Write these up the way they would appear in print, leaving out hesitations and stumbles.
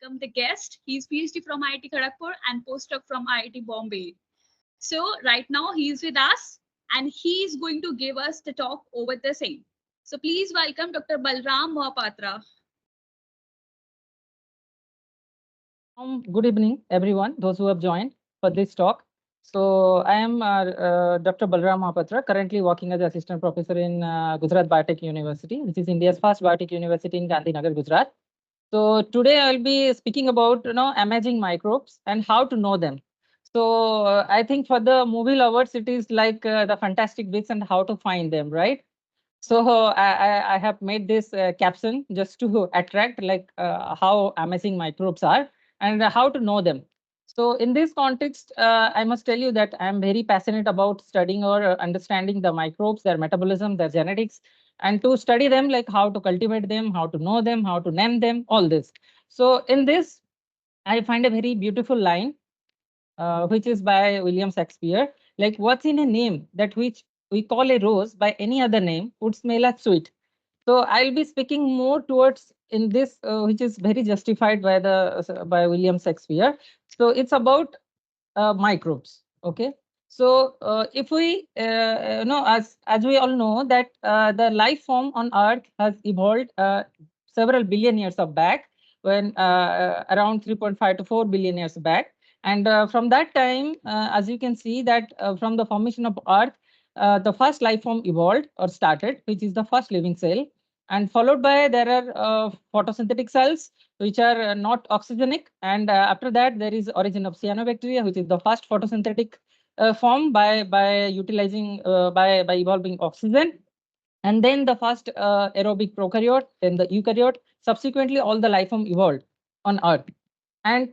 welcome the guest. He's PhD from IIT Kharagpur and postdoc from IIT Bombay. So right now he is with us and he is going to give us the talk over the same. So please welcome Dr. Balaram Mohapatra. Good evening, everyone, those who have joined for this talk. So I am Dr. Balaram Mohapatra, currently working as assistant professor in Gujarat Biotech University, which is India's first biotech university in Gandhinagar, Gujarat. So today I'll be speaking about emerging microbes and how to know them. So I think for the movie lovers, it is like the fantastic bits and how to find them, right? So I have made this caption just to attract like how amazing microbes are and how to know them. So in this context, I must tell you that I am very passionate about studying or understanding the microbes, their metabolism, their genetics, and to study them, like how to cultivate them, how to know them, how to name them, all this. So in this, I find a very beautiful line which is by William Shakespeare. Like, what's in a name that which we call a rose by any other name would smell as sweet. So I'll be speaking more towards in this, which is very justified by the by William Shakespeare. So it's about microbes. Okay. So if we as we all know that the life form on Earth has evolved several billion years of back, when around 3.5 to 4 billion years back, and from that time, as you can see that from the formation of Earth, the first life form evolved or started, which is the first living cell, and followed by there are photosynthetic cells which are not oxygenic. And after that, there is origin of cyanobacteria, which is the first photosynthetic form by utilizing by evolving oxygen. And then the first aerobic prokaryote, then the eukaryote. Subsequently, all the life form evolved on Earth. And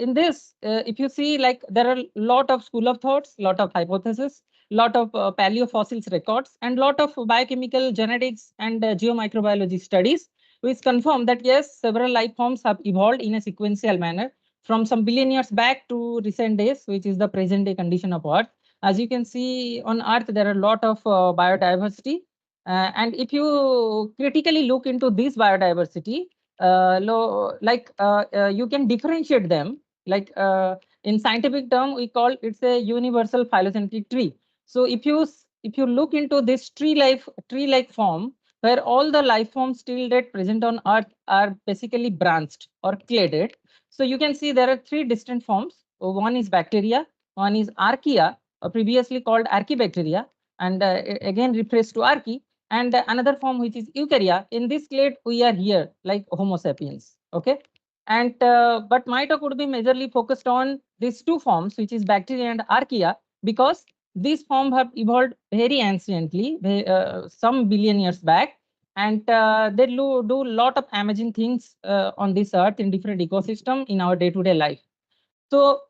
in this, if you see, like there are a lot of school of thoughts, lot of hypotheses, lot of paleofossils records, and lot of biochemical genetics and geomicrobiology studies, which confirm that yes, several life forms have evolved in a sequential manner from some billion years back to recent days, which is the present day condition of Earth. As you can see on Earth, there are a lot of biodiversity. And if you critically look into this biodiversity, you can differentiate them. Like in scientific term, we call it's a universal phylogenetic tree. So if you look into this tree-like form, where all the life forms still that present on Earth are basically branched or clade. So you can see there are three distinct forms. One is bacteria, one is archaea, previously called archaebacteria, and again refers to archaea, and another form which is eukarya. In this clade, we are here like Homo sapiens. Okay. And but my talk would be majorly focused on these two forms, which is bacteria and archaea, because these forms have evolved very anciently, some billion years back, and they do a lot of amazing things on this earth in different ecosystem in our day-to-day life. So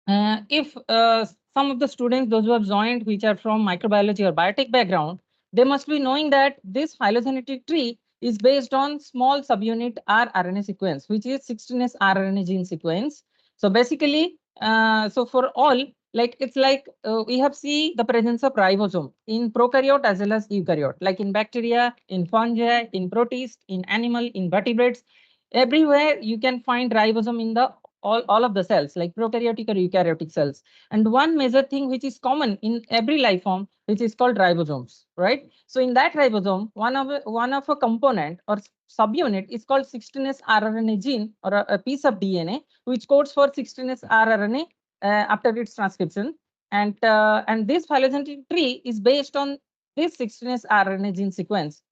if some of the students, those who have joined, which are from microbiology or biotech background, they must be knowing that this phylogenetic tree is based on small subunit rRNA sequence, which is 16S rRNA gene sequence. So basically, so for all, like it's like we have seen the presence of ribosome in prokaryote as well as eukaryote, like in bacteria, in fungi, in protists, in animal, in vertebrates. Everywhere you can find ribosome in the all of the cells, like prokaryotic or eukaryotic cells. And one major thing which is common in every life form, which is called ribosomes, right? So in that ribosome, one of a component or subunit is called 16S rRNA gene, or a piece of DNA, which codes for 16S rRNA after its transcription. And this phylogenetic tree is based on this 16S rRNA gene sequence.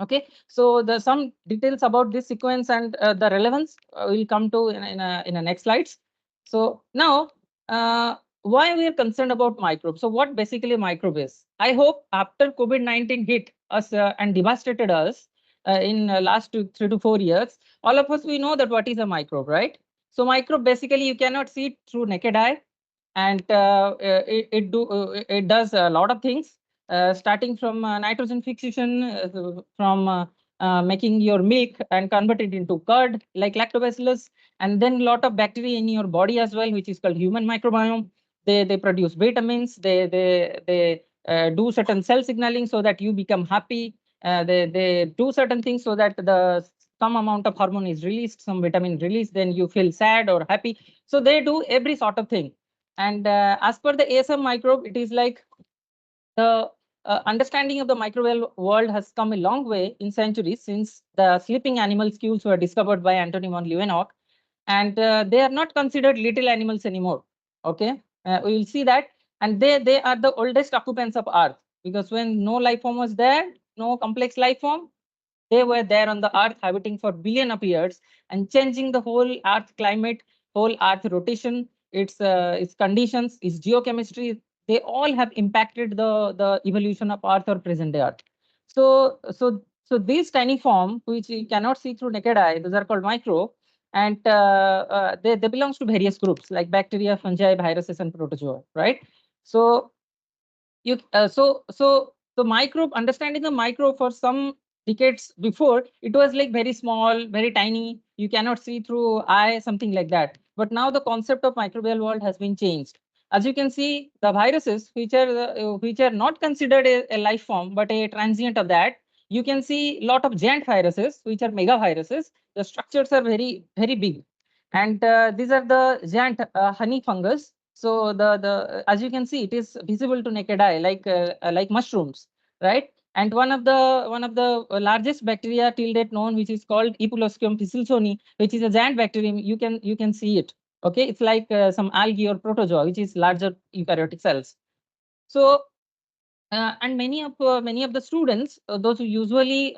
Okay, so the some details about this sequence and the relevance will come to in a next slides. So now, why we are concerned about microbes? So what basically microbe is? I hope after COVID-19 hit us and devastated us in last 3 to 4 years, all of us we know that what is a microbe, right? So microbe basically you cannot see it through naked eye, and it does a lot of things, starting from nitrogen fixation, from making your milk and convert it into curd like lactobacillus, and then a lot of bacteria in your body as well, which is called human microbiome. They produce vitamins. They do certain cell signaling so that you become happy. They do certain things so that the some amount of hormone is released, some vitamin released, then you feel sad or happy. So they do every sort of thing. And as per the ASM microbe, it is like the understanding of the microbial world has come a long way in centuries since the sleeping animal schools were discovered by Anthony von Leeuwenhoek, and they are not considered little animals anymore. Okay, we will see that, and they are the oldest occupants of Earth, because when no life form was there, no complex life form, they were there on the Earth habiting for billion of years and changing the whole Earth climate, whole Earth rotation, its conditions, its geochemistry. They all have impacted the evolution of Earth or present day Earth. So these tiny form, which you cannot see through naked eye, those are called micro, and they belongs to various groups like bacteria, fungi, viruses, and protozoa, right? So you so microbe, understanding the microbe for some decades before, it was like very small, very tiny, you cannot see through eye, something like that. But now the concept of microbial world has been changed. As you can see, the viruses which are not considered a life form but a transient of that, you can see lot of giant viruses which are mega viruses. The structures are very big, and these are the giant honey fungus. So the as you can see, it is visible to naked eye like mushrooms, right? And one of the largest bacteria till date known, which is called Epulostium piscilsoni, which is a giant bacterium. You can see it. Okay, it's like some algae or protozoa, which is larger eukaryotic cells. So and many of the students, those who usually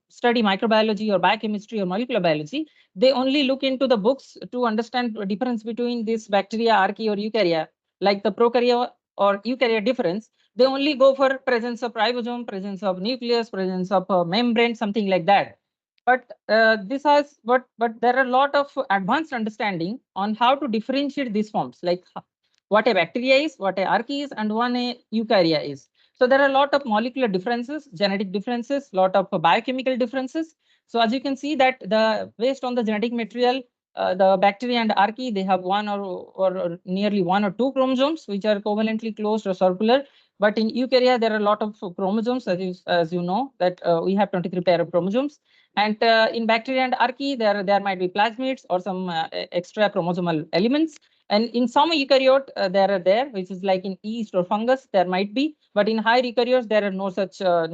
study microbiology or biochemistry or molecular biology, they only look into the books to understand the difference between this bacteria, archaea, or eukarya, like the prokarya or eukarya difference. They only go for presence of ribosome, presence of nucleus, presence of membrane, something like that. But but there are a lot of advanced understanding on how to differentiate these forms, like what a bacteria is, what a archaea is, and one a eukarya is. So there are a lot of molecular differences, genetic differences, lot of biochemical differences. So as you can see that the based on the genetic material, the bacteria and archaea, they have one or nearly one or two chromosomes which are covalently closed or circular. But in eukarya, there are a lot of chromosomes, as you know that we have 23 pair of chromosomes. And in bacteria and archaea, there might be plasmids or some extra chromosomal elements. And in some eukaryote, there are there, which is like in yeast or fungus, there might be, but in higher eukaryotes, there are no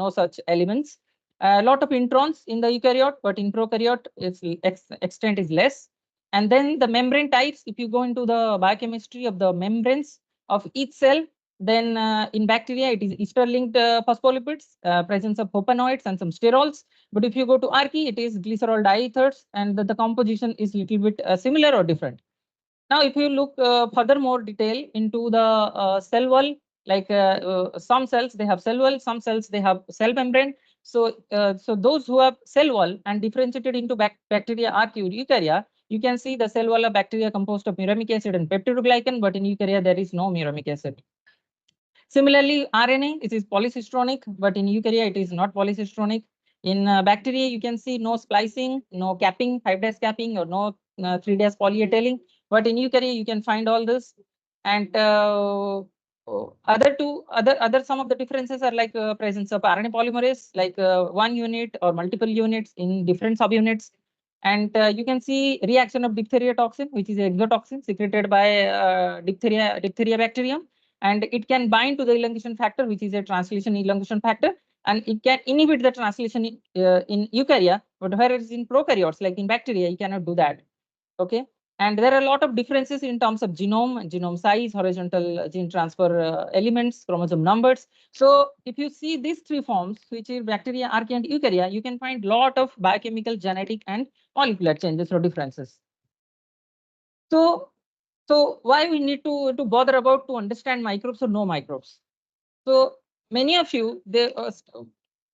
such elements. A lot of introns in the eukaryote, but in prokaryote, its extent is less. And then the membrane types, if you go into the biochemistry of the membranes of each cell, then in bacteria, it is ester-linked phospholipids, presence of hopanoids and some sterols. But if you go to archaea, it is glycerol diethers, and the composition is little bit similar or different. Now, if you look further more detail into the cell wall, like some cells, they have cell wall, some cells, they have cell membrane. So those who have cell wall and differentiated into bacteria, archaea, eukarya, you can see the cell wall of bacteria composed of muramic acid and peptidoglycan, but in eukarya, there is no muramic acid. Similarly, RNA, it is polycistronic, but in eukarya, it is not polycistronic. In bacteria, you can see no splicing, no capping, 5' capping, or no 3' polyethylene. But in eukarya, you can find all this. And other some of the differences are like presence of RNA polymerase, like one unit or multiple units in different subunits. And you can see reaction of diphtheria toxin, which is an exotoxin secreted by diphtheria bacterium, and it can bind to the elongation factor, which is a translation elongation factor, and it can inhibit the translation in eukarya, but whereas in prokaryotes, like in bacteria, you cannot do that. Okay. And there are a lot of differences in terms of genome size, horizontal gene transfer elements, chromosome numbers. So if you see these three forms, which is bacteria, archaea, and eukarya, you can find lot of biochemical, genetic, and molecular changes or differences. So why we need to bother about to understand microbes or no microbes? So many of you,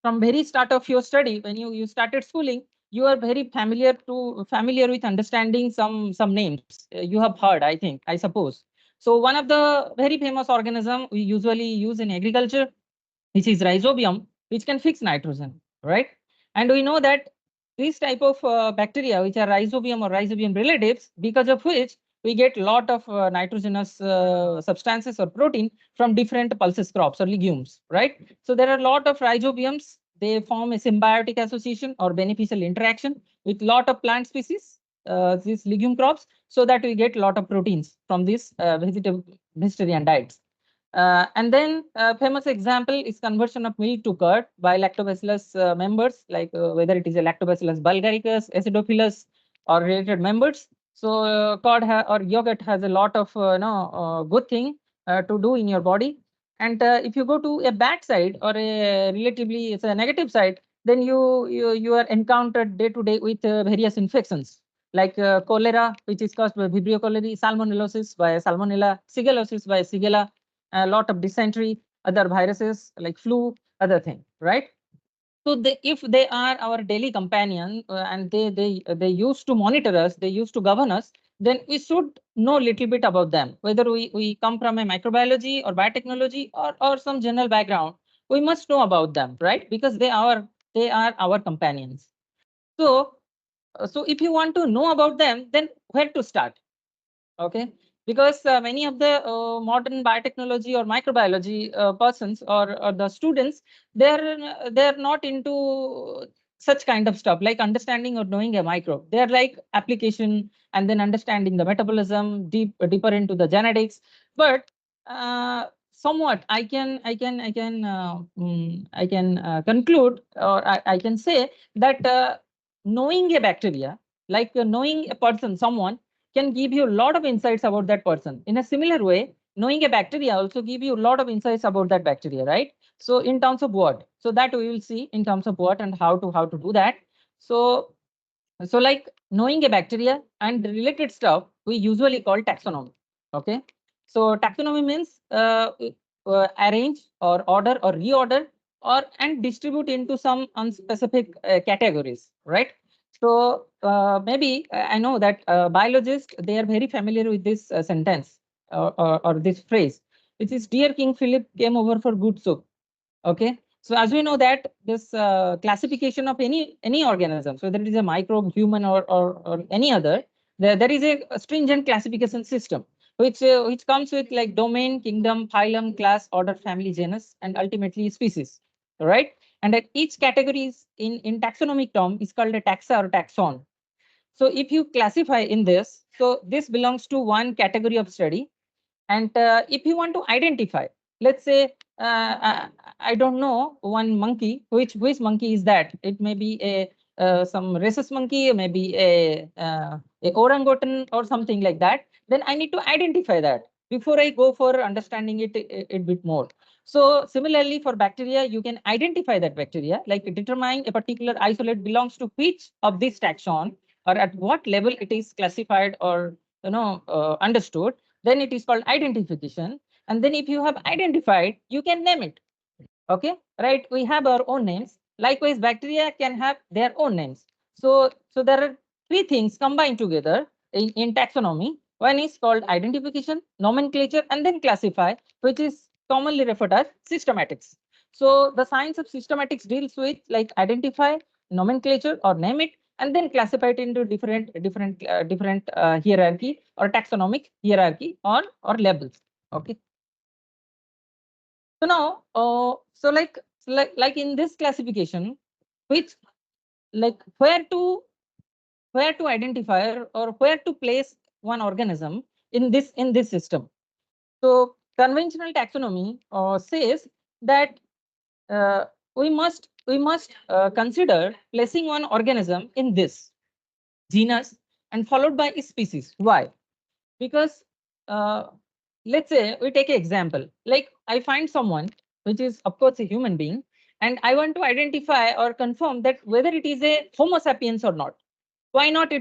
from very start of your study, when you started schooling, you are very familiar with understanding some names. You have heard, I think, I suppose. So one of the very famous organism we usually use in agriculture, which is rhizobium, which can fix nitrogen, right? And we know that these type of bacteria, which are rhizobium or rhizobium relatives, because of which we get lot of nitrogenous substances or protein from different pulses crops or legumes, right? So there are a lot of rhizobiums they form a symbiotic association or beneficial interaction with lot of plant species, these legume crops, so that we get lot of proteins from these vegetarian diets. And then famous example is conversion of milk to curd by lactobacillus members, like whether it is a lactobacillus bulgaricus, acidophilus, or related members. So curd or yogurt has a lot of good thing to do in your body. And if you go to a bad side or a relatively it's a negative side, then you are encountered day to day with various infections like cholera, which is caused by Vibrio cholerae, salmonellosis by Salmonella, shigellosis by Shigella, a lot of dysentery, other viruses like flu, other thing, right? So if they are our daily companion and they used to monitor us, they used to govern us, then we should know little bit about them. Whether we come from a microbiology or biotechnology or some general background, we must know about them, right? Because they are our companions. So so if you want to know about them, then where to start? Okay, because many of the modern biotechnology or microbiology persons or the students, they're not into such kind of stuff like understanding or knowing a microbe. They're like application and then understanding the metabolism deeper into the genetics. But somewhat I can conclude, or I can say that knowing a bacteria, like knowing a person, someone, can give you a lot of insights about that person. In a similar way, knowing a bacteria also give you a lot of insights about that bacteria, right? So in terms of what? So that we will see in terms of what and how to do that. So like knowing a bacteria and related stuff, we usually call taxonomy. Okay. So taxonomy means arrange or order or reorder or and distribute into some unspecific categories, right? So maybe I know that biologists, they are very familiar with this sentence or this phrase, which is Dear King Philip came over for good soup. Okay. So as we know that this classification of any organism, so whether it is a microbe, human, or any other, there is a stringent classification system which comes with like domain, kingdom, phylum, class, order, family, genus, and ultimately species. Right. And at each category is in taxonomic term is called a taxa or taxon. So if you classify in this, so this belongs to one category of study. And if you want to identify, let's say, I don't know one monkey, which monkey is that? It may be some rhesus monkey, maybe a orangutan or something like that. Then I need to identify that before I go for understanding it a bit more. So similarly for bacteria, you can identify that bacteria, like determine a particular isolate belongs to which of this taxon or at what level it is classified or understood, then it is called identification. And then if you have identified, you can name it. Okay, right? We have our own names. Likewise, bacteria can have their own names. So there are three things combined together in taxonomy. One is called identification, nomenclature, and then classify, which is commonly referred as systematics. So the science of systematics deals with like identify, nomenclature or name it, and then classify it into different hierarchy or taxonomic hierarchy or levels. Okay. So now, like in this classification, which like where to identify or where to place one organism in this system. So conventional taxonomy says that uh, we must consider placing one organism in this genus and followed by a species. Why? Because uh, let's say we take an example, like I find someone which is of course a human being, and I want to identify or confirm that whether it is a homo sapiens or not. Why not a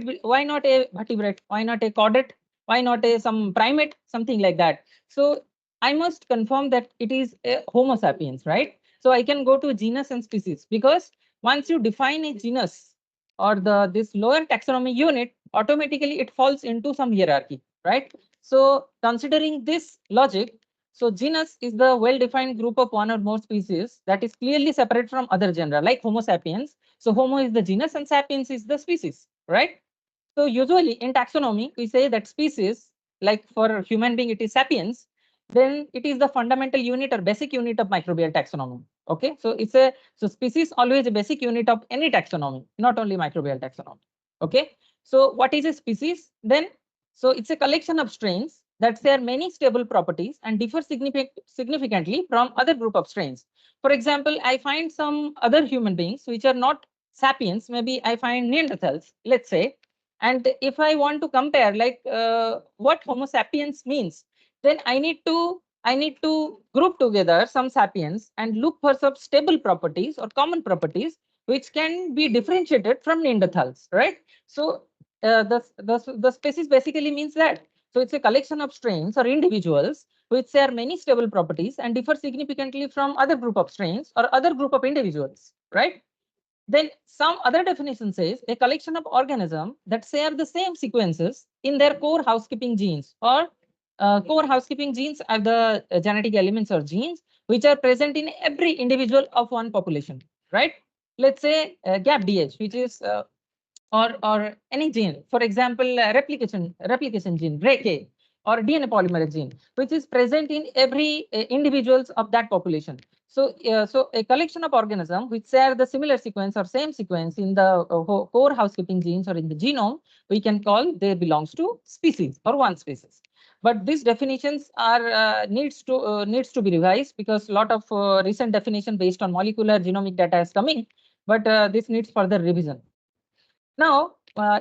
vertebrate? Why not a chordate? Why not a some primate? Something like that. So I must confirm that it is a homo sapiens, right? So I can go to genus and species, because once you define a genus or this lower taxonomy unit, automatically it falls into some hierarchy, right? So considering this logic, so genus is the well-defined group of one or more species that is clearly separate from other genera, like Homo sapiens. So Homo is the genus and sapiens is the species, right? So usually in taxonomy, we say that species, like for human being, it is sapiens, then it is the fundamental unit or basic unit of microbial taxonomy. Okay, so it's a so species always a basic unit of any taxonomy, not only microbial taxonomy. Okay, so what is a species then? So it's a collection of strains that share many stable properties and differ significantly from other group of strains. For example, I find some other human beings which are not sapiens, maybe I find Neanderthals, let's say, and if I want to compare like what Homo sapiens means, then I need to group together some sapiens and look for some stable properties or common properties which can be differentiated from Neanderthals, right? So the species basically means that. So it's a collection of strains or individuals which share many stable properties and differ significantly from other group of strains or other group of individuals, right? Then some other definition says a collection of organisms that share the same sequences in their core housekeeping genes, or core housekeeping genes are the genetic elements or genes which are present in every individual of one population, right? Let's say GAPDH, which is or any gene, for example, replication gene, BRCA, or DNA polymerase gene, which is present in every individuals of that population. So a collection of organisms which share the similar sequence or same sequence in the core housekeeping genes or in the genome, we can call they belongs to species or one species. But these definitions are needs to be revised because a lot of recent definition based on molecular genomic data is coming, but this needs further revision. Now,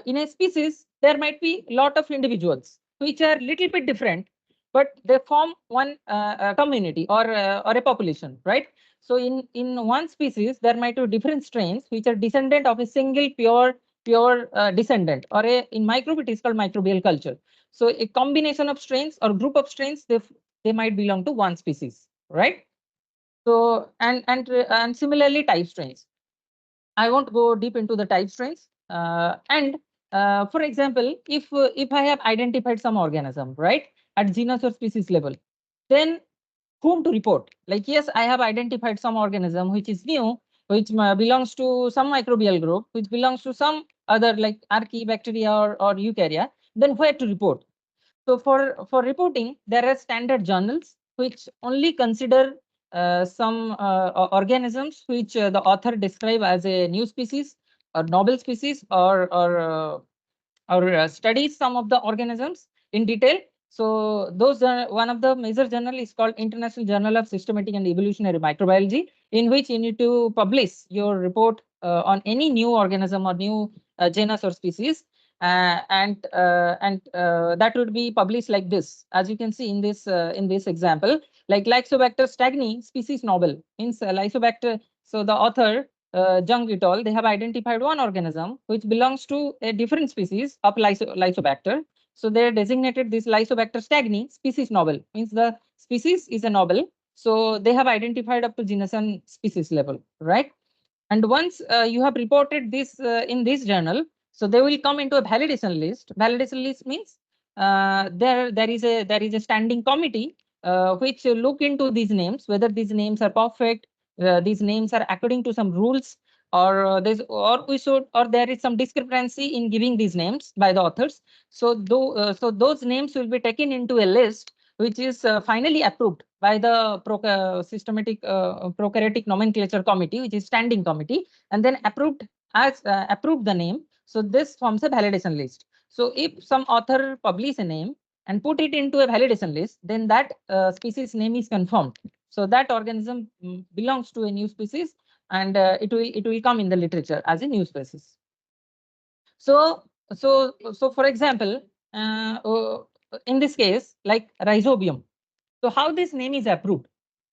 in a species, there might be a lot of individuals which are little bit different, but they form one community or a population, right? So in one species, there might be different strains which are descendant of a single pure descendant, or in microbe it is called microbial culture. So a combination of strains or group of strains, they might belong to one species, right? So and similarly type strains. I won't go deep into the type strains. And for example, if I have identified some organism, right, at genus or species level, then whom to report? Like, yes, I have identified some organism which is new, which belongs to some microbial group, which belongs to some other like archaebacteria or eukarya. Then where to report? So for reporting, there are standard journals which only consider some organisms which the author describe as a new species or novel species, or studies some of the organisms in detail. So those one of the major journal is called International Journal of Systematic and Evolutionary Microbiology, in which you need to publish your report on any new organism or new genus or species, and that would be published like this, as you can see in this example, like Lysobacter stagni species novel means Lysobacter. So the author Jung et al. They have identified one organism which belongs to a different species of Lysobacter. So they designated this Lysobacter stagni species novel, means the species is a novel. So they have identified up to genus and species level, right? And once you have reported this in this journal, so they will come into a validation list. Validation list means there is a standing committee which look into these names, whether these names are perfect, these names are according to some rules, or or there is some discrepancy in giving these names by the authors. So those names will be taken into a list which is finally approved by the systematic prokaryotic nomenclature committee, which is standing committee, and then approved the name. So this forms a validation list. So if some author publish a name and put it into a validation list, then that species name is confirmed. So that organism belongs to a new species, and it will come in the literature as a new species. So for example, in this case, like rhizobium. So how this name is approved?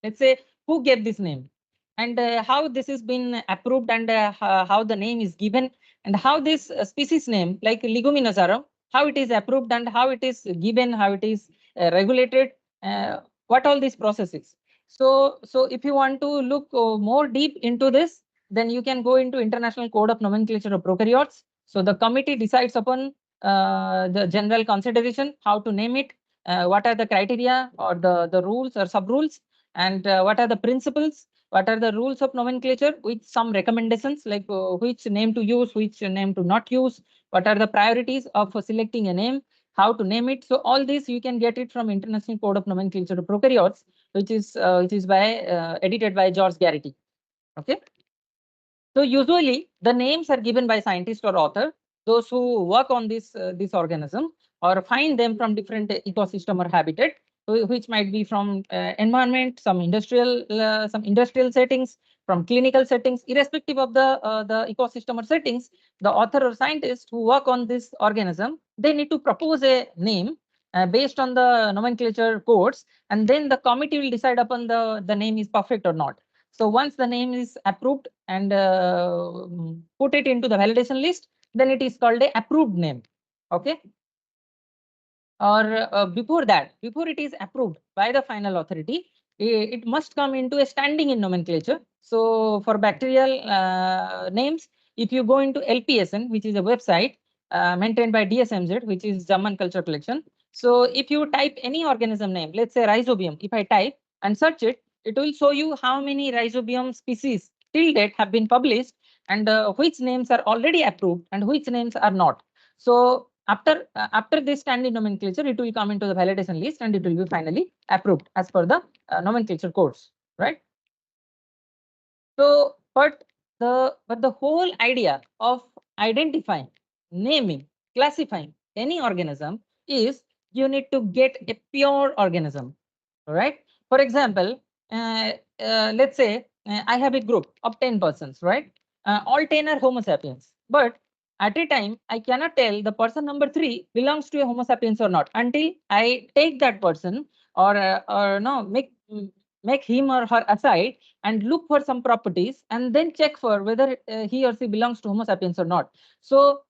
Let's say who gave this name, and how this has been approved, and how the name is given, and how this species name like Leguminosarum, how it is approved and how it is given, how it is regulated, what all these processes. So if you want to look more deep into this, then you can go into International Code of Nomenclature of Prokaryotes. So the committee decides upon the general consideration, how to name it, what are the criteria or the rules or sub rules, and what are the principles, what are the rules of nomenclature with some recommendations like which name to use, which name to not use, what are the priorities of selecting a name, how to name it. So all this you can get it from International Code of Nomenclature of Prokaryotes, which is by edited by George Garrity. Okay. So usually the names are given by scientists or author, those who work on this organism or find them from different ecosystem or habitat, which might be from environment, some industrial settings, from clinical settings, irrespective of the ecosystem or settings. The author or scientist who work on this organism, they need to propose a name based on the nomenclature codes, and then the committee will decide upon the name is perfect or not. So once the name is approved and put it into the validation list, then it is called a approved name. Okay. Or before that, before it is approved by the final authority, it must come into a standing in nomenclature. So for bacterial names, if you go into LPSN, which is a website maintained by DSMZ, which is German Culture Collection. So if you type any organism name, let's say rhizobium, if I type and search it, it will show you how many rhizobium species till date have been published, and which names are already approved and which names are not. So after this standard nomenclature, it will come into the validation list and it will be finally approved as per the nomenclature codes, right? So, but the whole idea of identifying, naming, classifying any organism is you need to get a pure organism, right? For example, let's say I have a group of 10 persons, right? All 10 are Homo sapiens, but at a time I cannot tell the person number 3 belongs to a Homo sapiens or not until I take that person or no make him or her aside and look for some properties and then check for whether he or she belongs to Homo sapiens or not. So,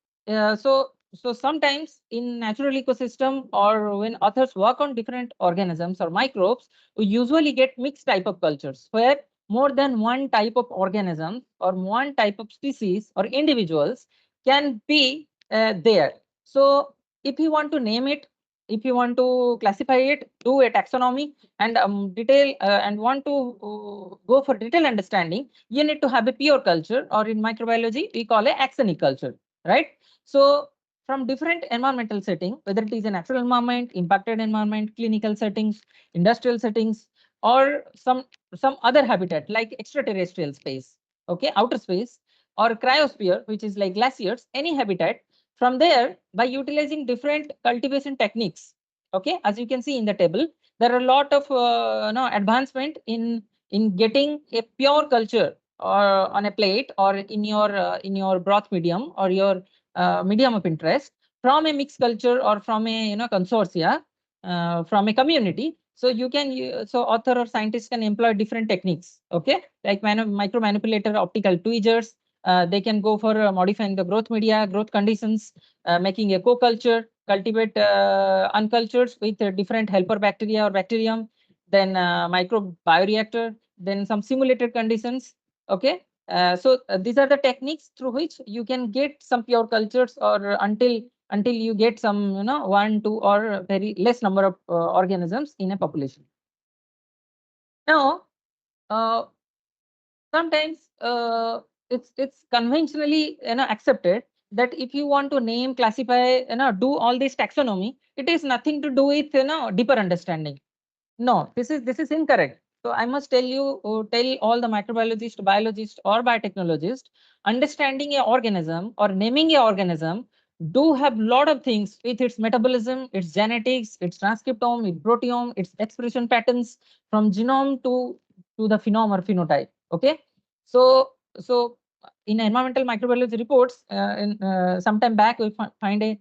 so sometimes in natural ecosystem or when authors work on different organisms or microbes, we usually get mixed type of cultures where more than one type of organism or one type of species or individuals can be there. So if you want to name it, if you want to classify it, do a taxonomy and detail and want to go for detailed understanding, you need to have a pure culture, or in microbiology we call a axonic culture, right? So from different environmental setting, whether it is a natural environment, impacted environment, clinical settings, industrial settings, or some other habitat like extraterrestrial space, okay, outer space, or cryosphere, which is like glaciers, any habitat. From there, by utilizing different cultivation techniques, okay, as you can see in the table, there are a lot of no advancement in getting a pure culture or on a plate or in your broth medium or your medium of interest from a mixed culture or from a consortia from a community. So you can so author or scientist can employ different techniques, okay, like micro manipulator, optical tweezers. They can go for modifying the growth media, growth conditions, making a co-culture, cultivate uncultures with different helper bacteria or bacterium, then micro bioreactor, then some simulated conditions. Okay, so these are the techniques through which you can get some pure cultures or until you get some one, two, or very less number of organisms in a population. Now, uh, sometimes it's conventionally accepted that if you want to name, classify, do all this taxonomy, it is nothing to do with deeper understanding. No, this is incorrect. So I must tell you, tell all the microbiologist, biologist, or biotechnologist, understanding a organism or naming a organism do have lot of things with its metabolism, its genetics, its transcriptome, its proteome, its expression patterns from genome to the phenome or phenotype. Okay, so in environmental microbiology reports, sometime back we find a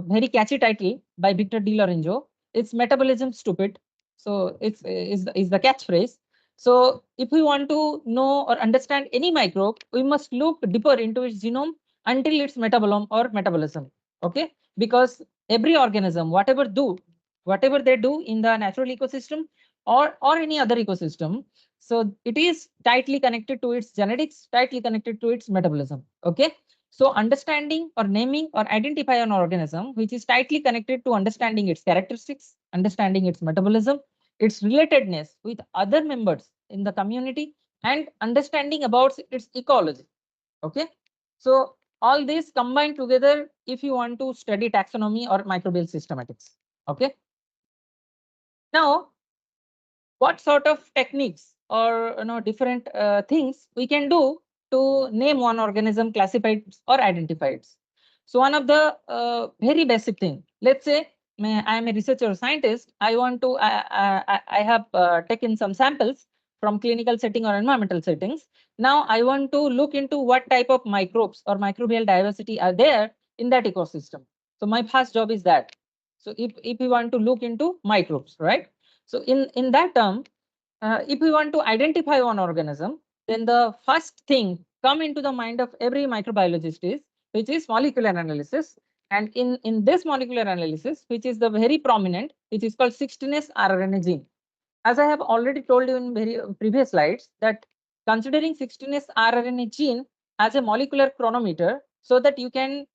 very catchy title by Victor De Lorenzo. It's metabolism stupid. So is the catchphrase. So if we want to know or understand any microbe, we must look deeper into its genome until its metabolome or metabolism. Okay, because every organism, whatever they do in the natural ecosystem or any other ecosystem, so it is tightly connected to its genetics, tightly connected to its metabolism. Okay, so understanding or naming or identify an organism which is tightly connected to understanding its characteristics, understanding its metabolism, its relatedness with other members in the community, and understanding about its ecology. Okay. So all these combined together if you want to study taxonomy or microbial systematics. Okay. Now, what sort of techniques or different things we can do to name one organism, classify it or identify it. So one of the very basic thing, let's say I am a researcher or scientist. I want to I have taken some samples from clinical setting or environmental settings. Now I want to look into what type of microbes or microbial diversity are there in that ecosystem. So my first job is that. So if we want to look into microbes, right? So in that term, if we want to identify one organism, then the first thing come into the mind of every microbiologist is which is molecular analysis. And in this molecular analysis, which is the very prominent, which is called 16S rRNA gene. As I have already told you in very previous slides, that considering 16S rRNA gene as a molecular chronometer, so that you can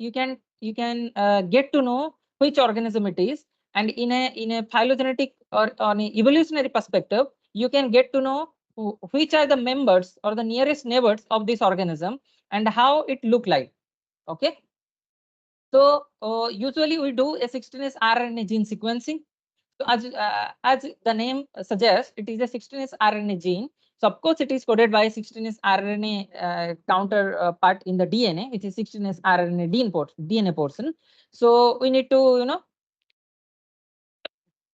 get to know which organism it is, and in a phylogenetic or on an evolutionary perspective, you can get to know which are the members or the nearest neighbors of this organism and how it look like. Okay. So usually we do a 16S rRNA gene sequencing. So as the name suggests, it is a 16S rRNA gene. So of course, it is coded by 16S rRNA counterpart in the DNA, which is 16S rRNA DNA portion. So we need to,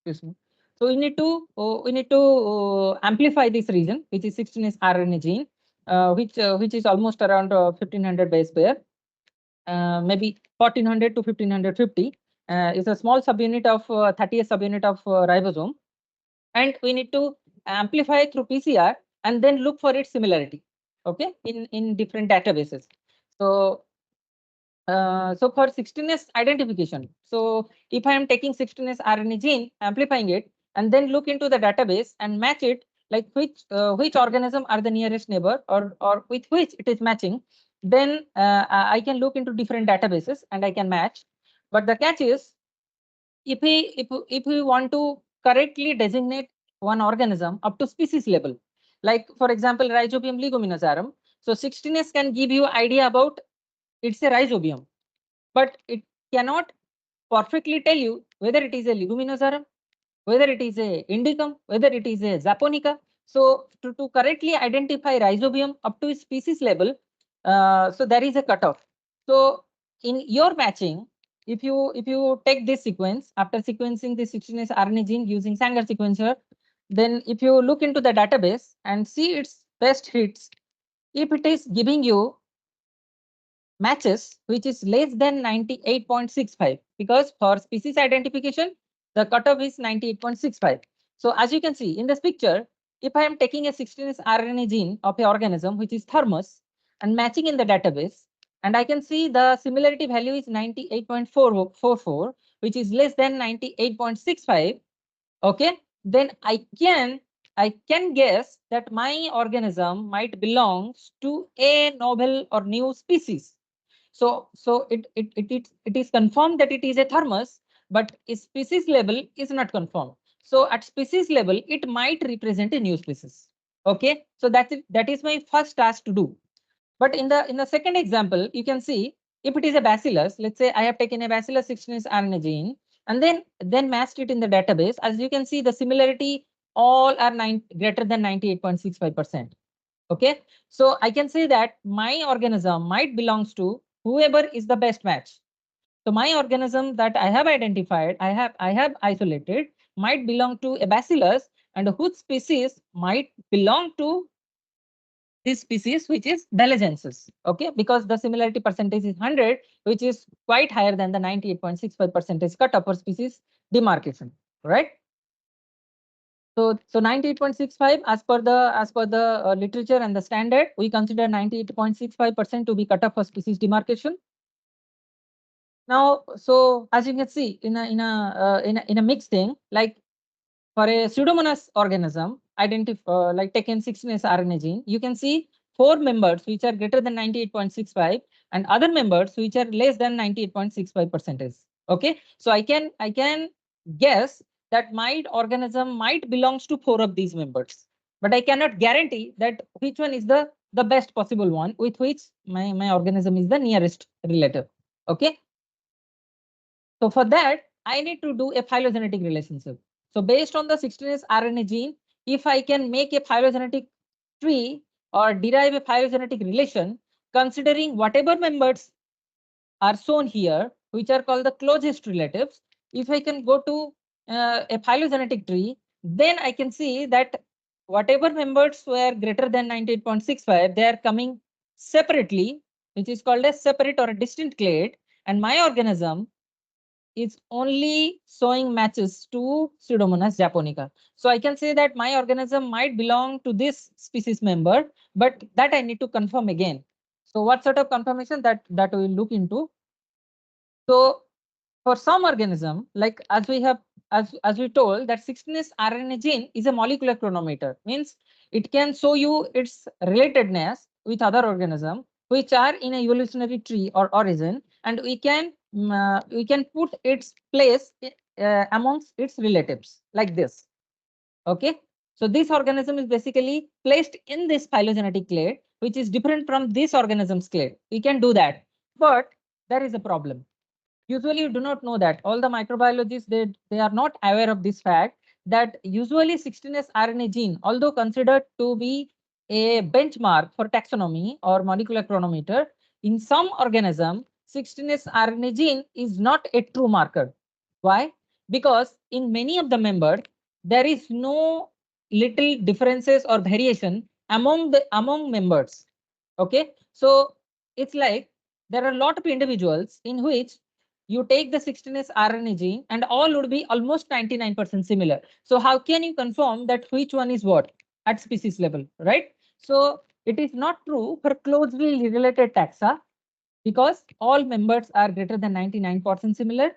excuse me. So we need to amplify this region, which is 16S rRNA gene, which is almost around 1500 base pair, maybe 1400 to 1550. Is a small subunit of 30th subunit of ribosome, and we need to amplify through PCR and then look for its similarity, okay, in different databases. So so for 16S identification, so if I am taking 16S RNA gene, amplifying it, and then look into the database and match it, like which organism are the nearest neighbor or with which it is matching, then I can look into different databases and I can match. But the catch is, if we want to correctly designate one organism up to species level, like for example Rhizobium leguminosarum, so 16S can give you idea about it's a rhizobium, but it cannot perfectly tell you whether it is a leguminosarum, whether it is a indicum, whether it is a japonica. So to correctly identify rhizobium up to species level, so there is a cutoff. So in your matching, if you take this sequence after sequencing the 16S RNA gene using Sanger sequencer, then if you look into the database and see its best hits, if it is giving you matches which is less than 98.65, because for species identification the cutoff is 98.65. So as you can see in this picture, if I am taking a 16S RNA gene of a organism which is thermus and matching in the database, and I can see the similarity value is 98.444, which is less than 98.65, okay, then I can guess that my organism might belongs to a novel or new species. So it is confirmed that it is a thermos, but its species level is not confirmed. So at species level, it might represent a new species. Okay, so that's it. That is my first task to do. But in the second example, you can see if it is a bacillus, let's say I have taken a bacillus 16S RNA gene and then matched it in the database. As you can see, the similarity all are greater than 98.65%. Okay, so I can say that my organism might belongs to whoever is the best match. So my organism that I have identified, I have isolated, might belong to a bacillus, and whose species might belong to this species, which is Balagensis. Okay, because the similarity percentage is 100, which is quite higher than the 98.65 percentage cutoff for species demarcation, right? So 98.65 as per the literature and the standard, we consider 98.65% to be cutoff for species demarcation. Now, so as you can see in a mixed thing, like for a pseudomonas organism, like taken 16S RNA gene, you can see four members which are greater than 98.65 and other members which are less than 98.65 percentage. Okay, so I can guess that my organism might belongs to four of these members, but I cannot guarantee that which one is the best possible one with which my organism is the nearest relative. Okay, so for that, I need to do a phylogenetic relationship. So based on the 16S RNA gene, if I can make a phylogenetic tree or derive a phylogenetic relation, considering whatever members are shown here, which are called the closest relatives. If I can go to a phylogenetic tree, then I can see that whatever members were greater than 98.65, they are coming separately, which is called a separate or a distinct clade. And my organism is only showing matches to Pseudomonas japonica. So I can say that my organism might belong to this species member, but that I need to confirm again. So what sort of confirmation that we will look into? So for some organism, like as we told that 16S RNA gene is a molecular chronometer, means it can show you its relatedness with other organism which are in a evolutionary tree or origin, and we can put its place amongst its relatives like this. Okay. So this organism is basically placed in this phylogenetic clade, which is different from this organism's clade. We can do that, but there is a problem. Usually you do not know that. All the microbiologists, they are not aware of this fact that usually 16S RNA gene, although considered to be a benchmark for taxonomy or molecular chronometer, in some organism 16S RNA gene is not a true marker. Why? Because in many of the members there is no little differences or variation among members. Okay, so it's like there are a lot of individuals in which you take the 16S RNA gene and all would be almost 99% similar. So how can you confirm that which one is what at species level, right? So it is not true for closely related taxa because all members are greater than 99% similar.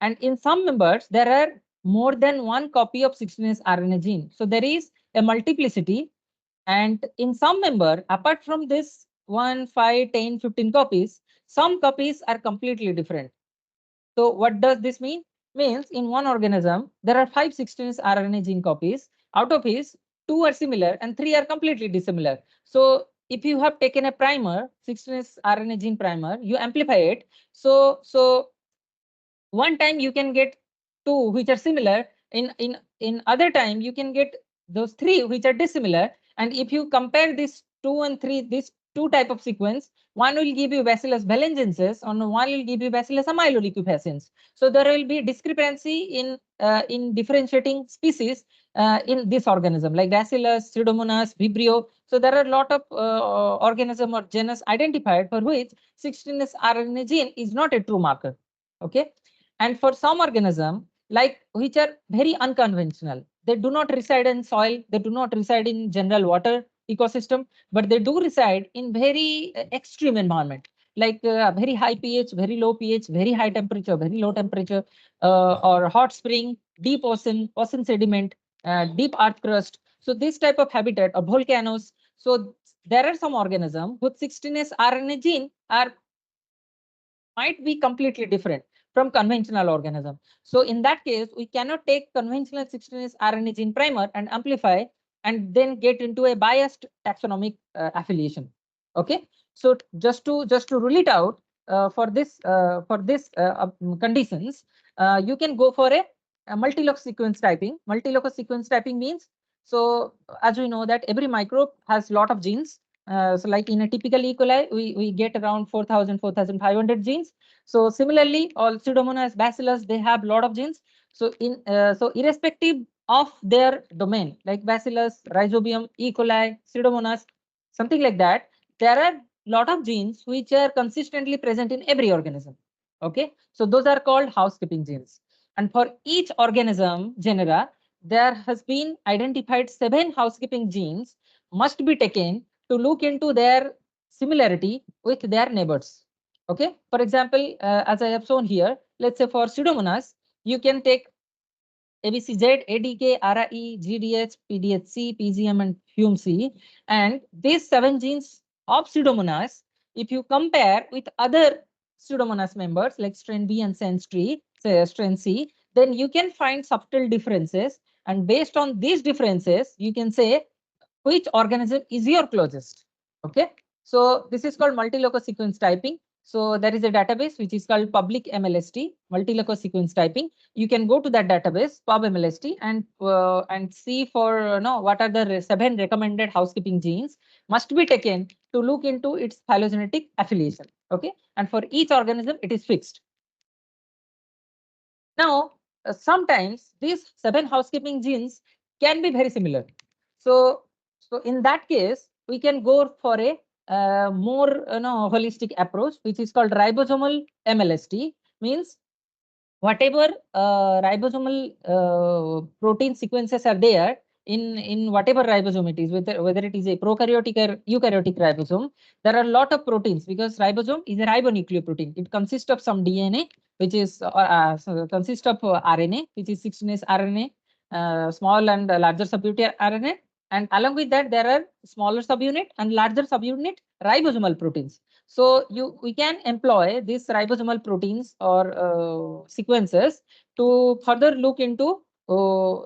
And in some members, there are more than one copy of 16S RNA gene. So there is a multiplicity. And in some member, apart from this 1, 5, 10, 15 copies, some copies are completely different. So what does this mean? Means in one organism, there are 5 16 RNA gene copies. Out of which, 2 are similar and 3 are completely dissimilar. So if you have taken a primer, 16 RNA gene primer, you amplify it. So one time you can get 2 which are similar. In other time you can get those 3 which are dissimilar. And if you compare this 2 and 3, this 2 type of sequence, one will give you bacillus valenciensis and one will give you bacillus amyloicufaciens. So there will be discrepancy in differentiating species in this organism like bacillus, pseudomonas, vibrio. So there are a lot of organism or genus identified for which 16S RNA gene is not a true marker. Okay. And for some organism, like which are very unconventional, they do not reside in soil, they do not reside in general water ecosystem, but they do reside in very extreme environment, like very high pH, very low pH, very high temperature, very low temperature, or hot spring, deep ocean sediment, deep earth crust. So this type of habitat or volcanoes. So there are some organisms with 16S RNA gene are might be completely different from conventional organism. So in that case, we cannot take conventional 16S RNA gene primer and amplify and then get into a biased taxonomic affiliation. Okay, so just to rule it out for this conditions, you can go for a multi-locus sequence typing. Multi-locus sequence typing means, so as we know that every microbe has lot of genes. So like in a typical E. coli, we get around 4,000, 4,500 genes. So similarly, all Pseudomonas, Bacillus, they have lot of genes. So so irrespective of their domain, like Bacillus, Rhizobium, E. coli, Pseudomonas, something like that, there are lot of genes which are consistently present in every organism. Okay, so those are called housekeeping genes. And for each organism genera, there has been identified 7 housekeeping genes must be taken to look into their similarity with their neighbors. Okay, for example, as I have shown here, let's say for Pseudomonas, you can take ABCZ, ADK, RIE, GDH, PDHC, PGM, and FUMC. And these 7 genes of Pseudomonas, if you compare with other Pseudomonas members like strain B and strain C, then you can find subtle differences. And based on these differences, you can say which organism is your closest. Okay, so this is called multi-locus sequence typing. So there is a database which is called public MLST, multi-locus sequence typing. You can go to that database, pub MLST, and see for no what are the 7 recommended housekeeping genes must be taken to look into its phylogenetic affiliation. Okay, and for each organism it is fixed. Now, sometimes these 7 housekeeping genes can be very similar. So in that case, we can go for a more holistic approach, which is called ribosomal MLST. Means whatever ribosomal protein sequences are there in whatever ribosome it is, whether it is a prokaryotic or eukaryotic ribosome, there are a lot of proteins because ribosome is a ribonucleoprotein. It consists of some DNA, which is so consists of RNA, which is 16S RNA, small and larger subunit RNA, and along with that there are smaller subunit and larger subunit ribosomal proteins. So we can employ these ribosomal proteins or sequences to further look into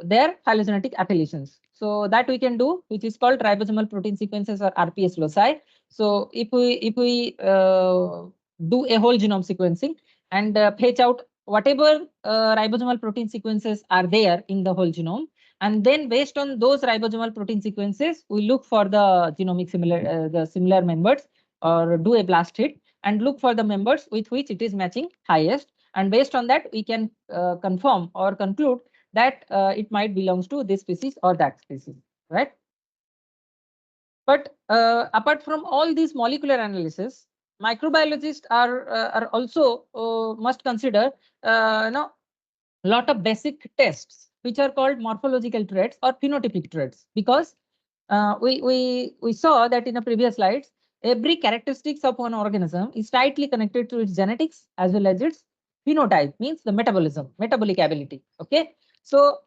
their phylogenetic appellations. So that we can do, which is called ribosomal protein sequences or RPS loci. So if we do a whole genome sequencing and fetch out whatever ribosomal protein sequences are there in the whole genome, and then based on those ribosomal protein sequences, we look for the genomic similar members or do a blast hit and look for the members with which it is matching highest. And based on that, we can confirm or conclude that it might belongs to this species or that species, right? But apart from all these molecular analysis, microbiologists are also must consider lot of basic tests which are called morphological traits or phenotypic traits, because we saw that in the previous slides, every characteristics of one organism is tightly connected to its genetics as well as its phenotype, means the metabolic ability. Okay, so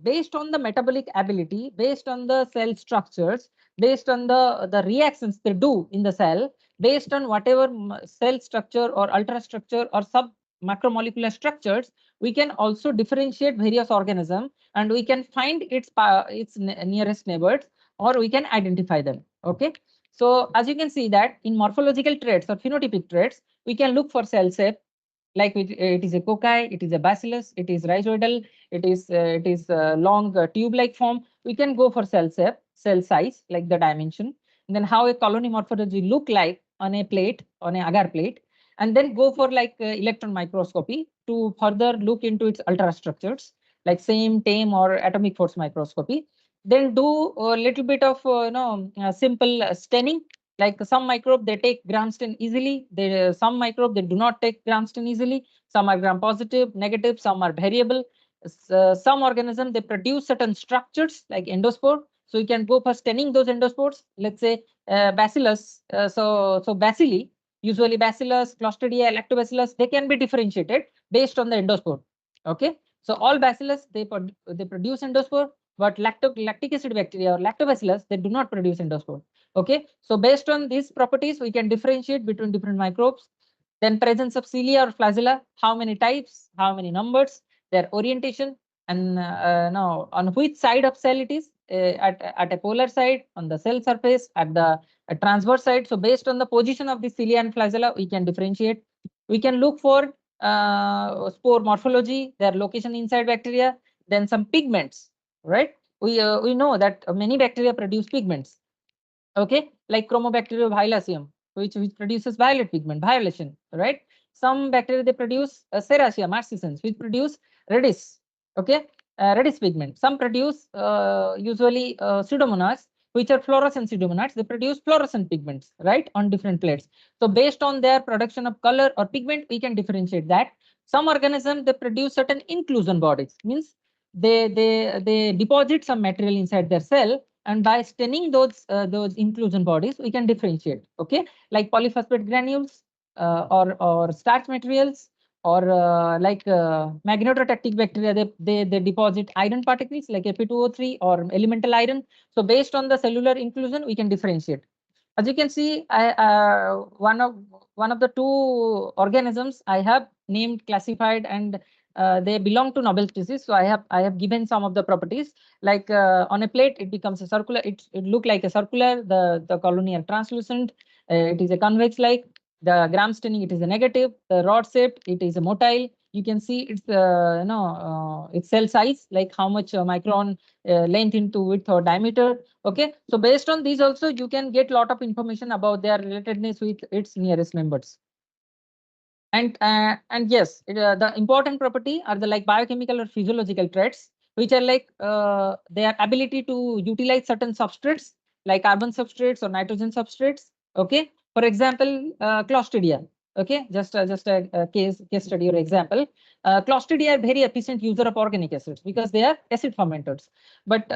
based on the metabolic ability, based on the cell structures, based on the reactions they do in the cell, based on whatever cell structure or ultrastructure or sub macromolecular structures, we can also differentiate various organisms and we can find its nearest neighbors, or we can identify them. Okay, so as you can see that in morphological traits or phenotypic traits, we can look for cell shape, like it is a cocci, it is a bacillus, it is rhizoidal, it is long tube-like form. We can go for cell shape, cell size, like the dimension, and then how a colony morphology look like on a plate, on a agar plate, and then go for like electron microscopy to further look into its ultrastructures, like same TAME or atomic force microscopy. Then do a little bit of simple staining, like some microbe they take gram stain easily, some microbe they do not take gram stain easily, some are gram positive, negative, some are variable. Some organism they produce certain structures like endospore, so you can go for staining those endospores. Let's say bacillus, so bacilli, usually bacillus, clostridia, lactobacillus, they can be differentiated based on the endospore. Okay, so all bacillus they produce endospore, but lactic acid bacteria or lactobacillus they do not produce endospore. Okay, so based on these properties, we can differentiate between different microbes. Then presence of cilia or flagella, how many types, how many numbers, their orientation, and now on which side of cell it is, at a polar side, on the cell surface, at the transverse side. So based on the position of the cilia and flagella, we can differentiate. We can look for spore morphology, their location inside bacteria, then some pigments, right? We know that many bacteria produce pigments. Okay, like Chromobacterium violaceum, which produces violet pigment, violation, right? Some bacteria they produce Serratia marcescens, which produce reddish, okay, reddish pigment. Some produce usually pseudomonads, which are fluorescent pseudomonads. They produce fluorescent pigments, right, on different plates. So based on their production of color or pigment, we can differentiate that. Some organisms they produce certain inclusion bodies, means they deposit some material inside their cell, and by staining those inclusion bodies, we can differentiate. Okay, like polyphosphate granules or starch materials, or like magnetotactic bacteria, they deposit iron particles like Fe2O3 or elemental iron. So based on the cellular inclusion, we can differentiate. As you can see, one of the 2 organisms I have named, classified, and they belong to noble species. So I have given some of the properties. Like on a plate, it becomes a circular. It look like a circular. The colony are translucent. It is a convex like. The gram staining, it is a negative. The rod shape, it is a motile. You can see its its cell size, like how much micron length into width or diameter. Okay, so based on these also you can get lot of information about their relatedness with its nearest members. And yes, the important property are the like biochemical or physiological traits, which are like their ability to utilize certain substrates like carbon substrates or nitrogen substrates. Okay, for example, Clostridia. Okay, just a case study or example. Clostridia are very efficient user of organic acids because they are acid fermenters. But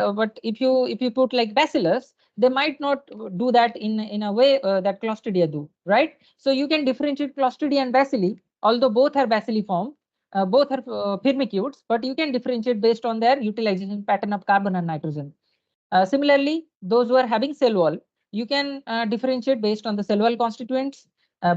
if you put like Bacillus, they might not do that in a way that Clostridia do, right? So you can differentiate Clostridia and Bacilli, although both are bacilliform, both are firmicutes, but you can differentiate based on their utilization pattern of carbon and nitrogen. Similarly, those who are having cell wall, you can differentiate based on the cell wall constituents,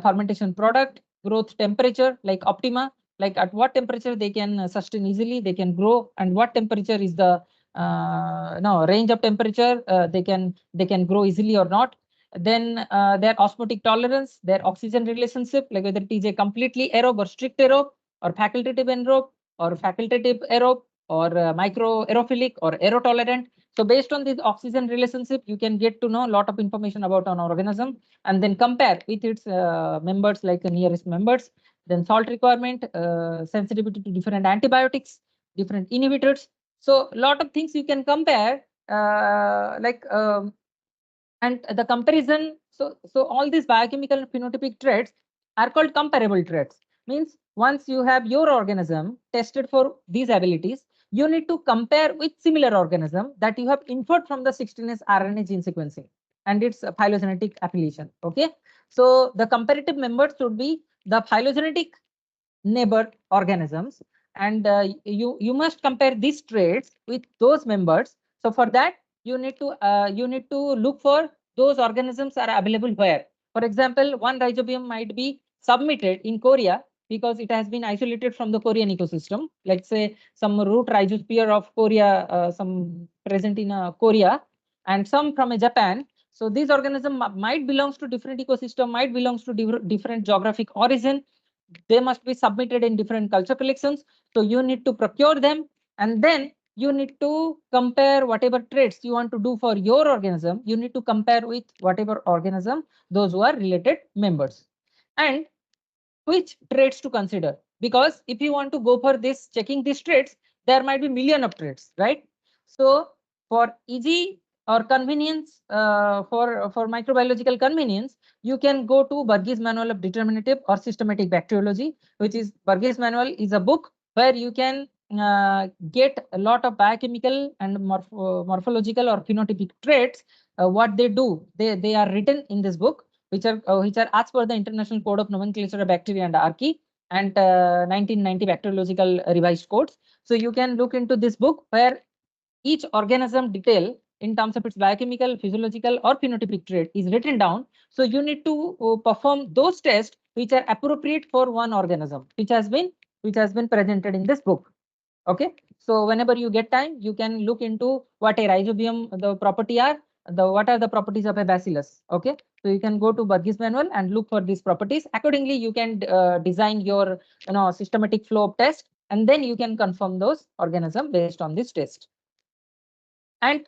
fermentation product, growth temperature, like optima, like at what temperature they can sustain easily, they can grow, and what temperature is the no range of temperature they can grow easily or not. Then their osmotic tolerance, their oxygen relationship, like whether it is a completely aerobe or strict aerobe, or facultative anaerobe, or facultative aerobe, or micro aerophilic or aerotolerant. So based on this oxygen relationship, you can get to know a lot of information about an organism and then compare with its members, like the nearest members. Then salt requirement, sensitivity to different antibiotics, different inhibitors. So a lot of things you can compare, and the comparison. So all these biochemical and phenotypic traits are called comparable traits. Means once you have your organism tested for these abilities, you need to compare with similar organism that you have inferred from the 16S RNA gene sequencing and its phylogenetic affiliation. Okay, so the comparative members should be the phylogenetic neighbor organisms, and you must compare these traits with those members. So for that, you need to look for those organisms are available where. For example, one rhizobium might be submitted in Korea because it has been isolated from the Korean ecosystem. Let's say some root rhizosphere of Korea, some present in Korea, and some from Japan. So these organisms might belongs to different ecosystem, might belongs to different geographic origin. They must be submitted in different culture collections. So you need to procure them, and then you need to compare whatever traits you want to do for your organism. You need to compare with whatever organism those who are related members. And which traits to consider, because if you want to go for this checking these traits, there might be million of traits, right? So for easy or convenience, for microbiological convenience, you can go to Burgess Manual of Determinative or Systematic Bacteriology, which is Burgess Manual is a book where you can get a lot of biochemical and morphological or phenotypic traits. What they do, they are written in this book, which are as per the International Code of Nomenclature of Bacteria and Archaea and 1990 bacteriological revised codes. So you can look into this book where each organism detail in terms of its biochemical, physiological, or phenotypic trait is written down. So you need to perform those tests which are appropriate for one organism, which has been presented in this book. Okay, so whenever you get time, you can look into what a rhizobium the property are, the what are the properties of a bacillus. Okay, so you can go to Burgess manual and look for these properties. Accordingly, you can design your systematic flow of test, and then you can confirm those organism based on this test. And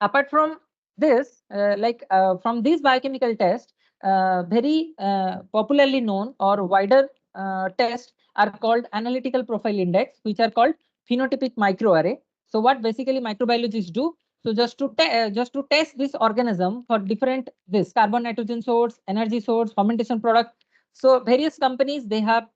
apart from this, from these biochemical tests, very popularly known or wider tests are called analytical profile index, which are called phenotypic microarray. So what basically microbiologists do, so just to test this organism for different this carbon nitrogen source, energy source, fermentation product. So various companies they have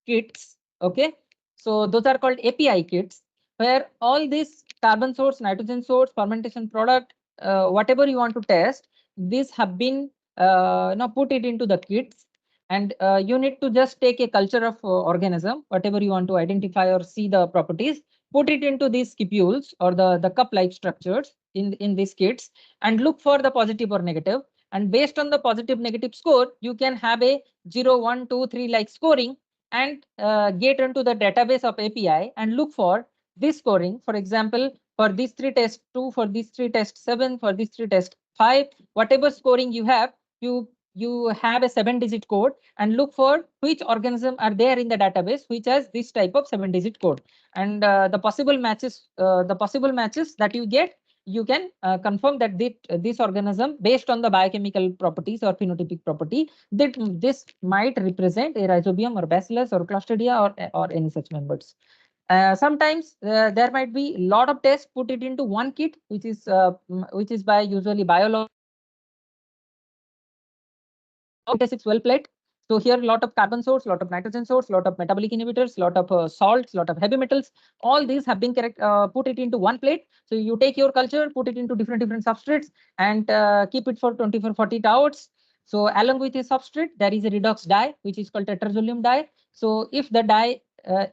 kits. Okay, so those are called API kits, where all this carbon source, nitrogen source, fermentation product, whatever you want to test, these have been now put it into the kits, and you need to just take a culture of organism, whatever you want to identify or see the properties, put it into these cupules or the cup-like structures in these kits, and look for the positive or negative. And based on the positive negative score, you can have a 0, 1, 2, 3 like scoring, and get into the database of API and look for this scoring. For example, for these three tests 2, for these three tests 7, for these three tests 5, whatever scoring you have, you you have a 7-digit code and look for which organism are there in the database which has this type of 7-digit code, and the possible matches that you get, you can confirm that this organism, based on the biochemical properties or phenotypic property, that this might represent a rhizobium or bacillus or clostridia or any such members. Sometimes there might be a lot of tests put it into one kit, which is by usually biology. It is 12 plate. So here a lot of carbon source, lot of nitrogen source, lot of metabolic inhibitors, lot of salts, lot of heavy metals. All these have been put it into one plate. So you take your culture, put it into different substrates, and keep it for 24-48 hours. So along with a substrate, there is a redox dye, which is called tetrazolium dye. So if the dye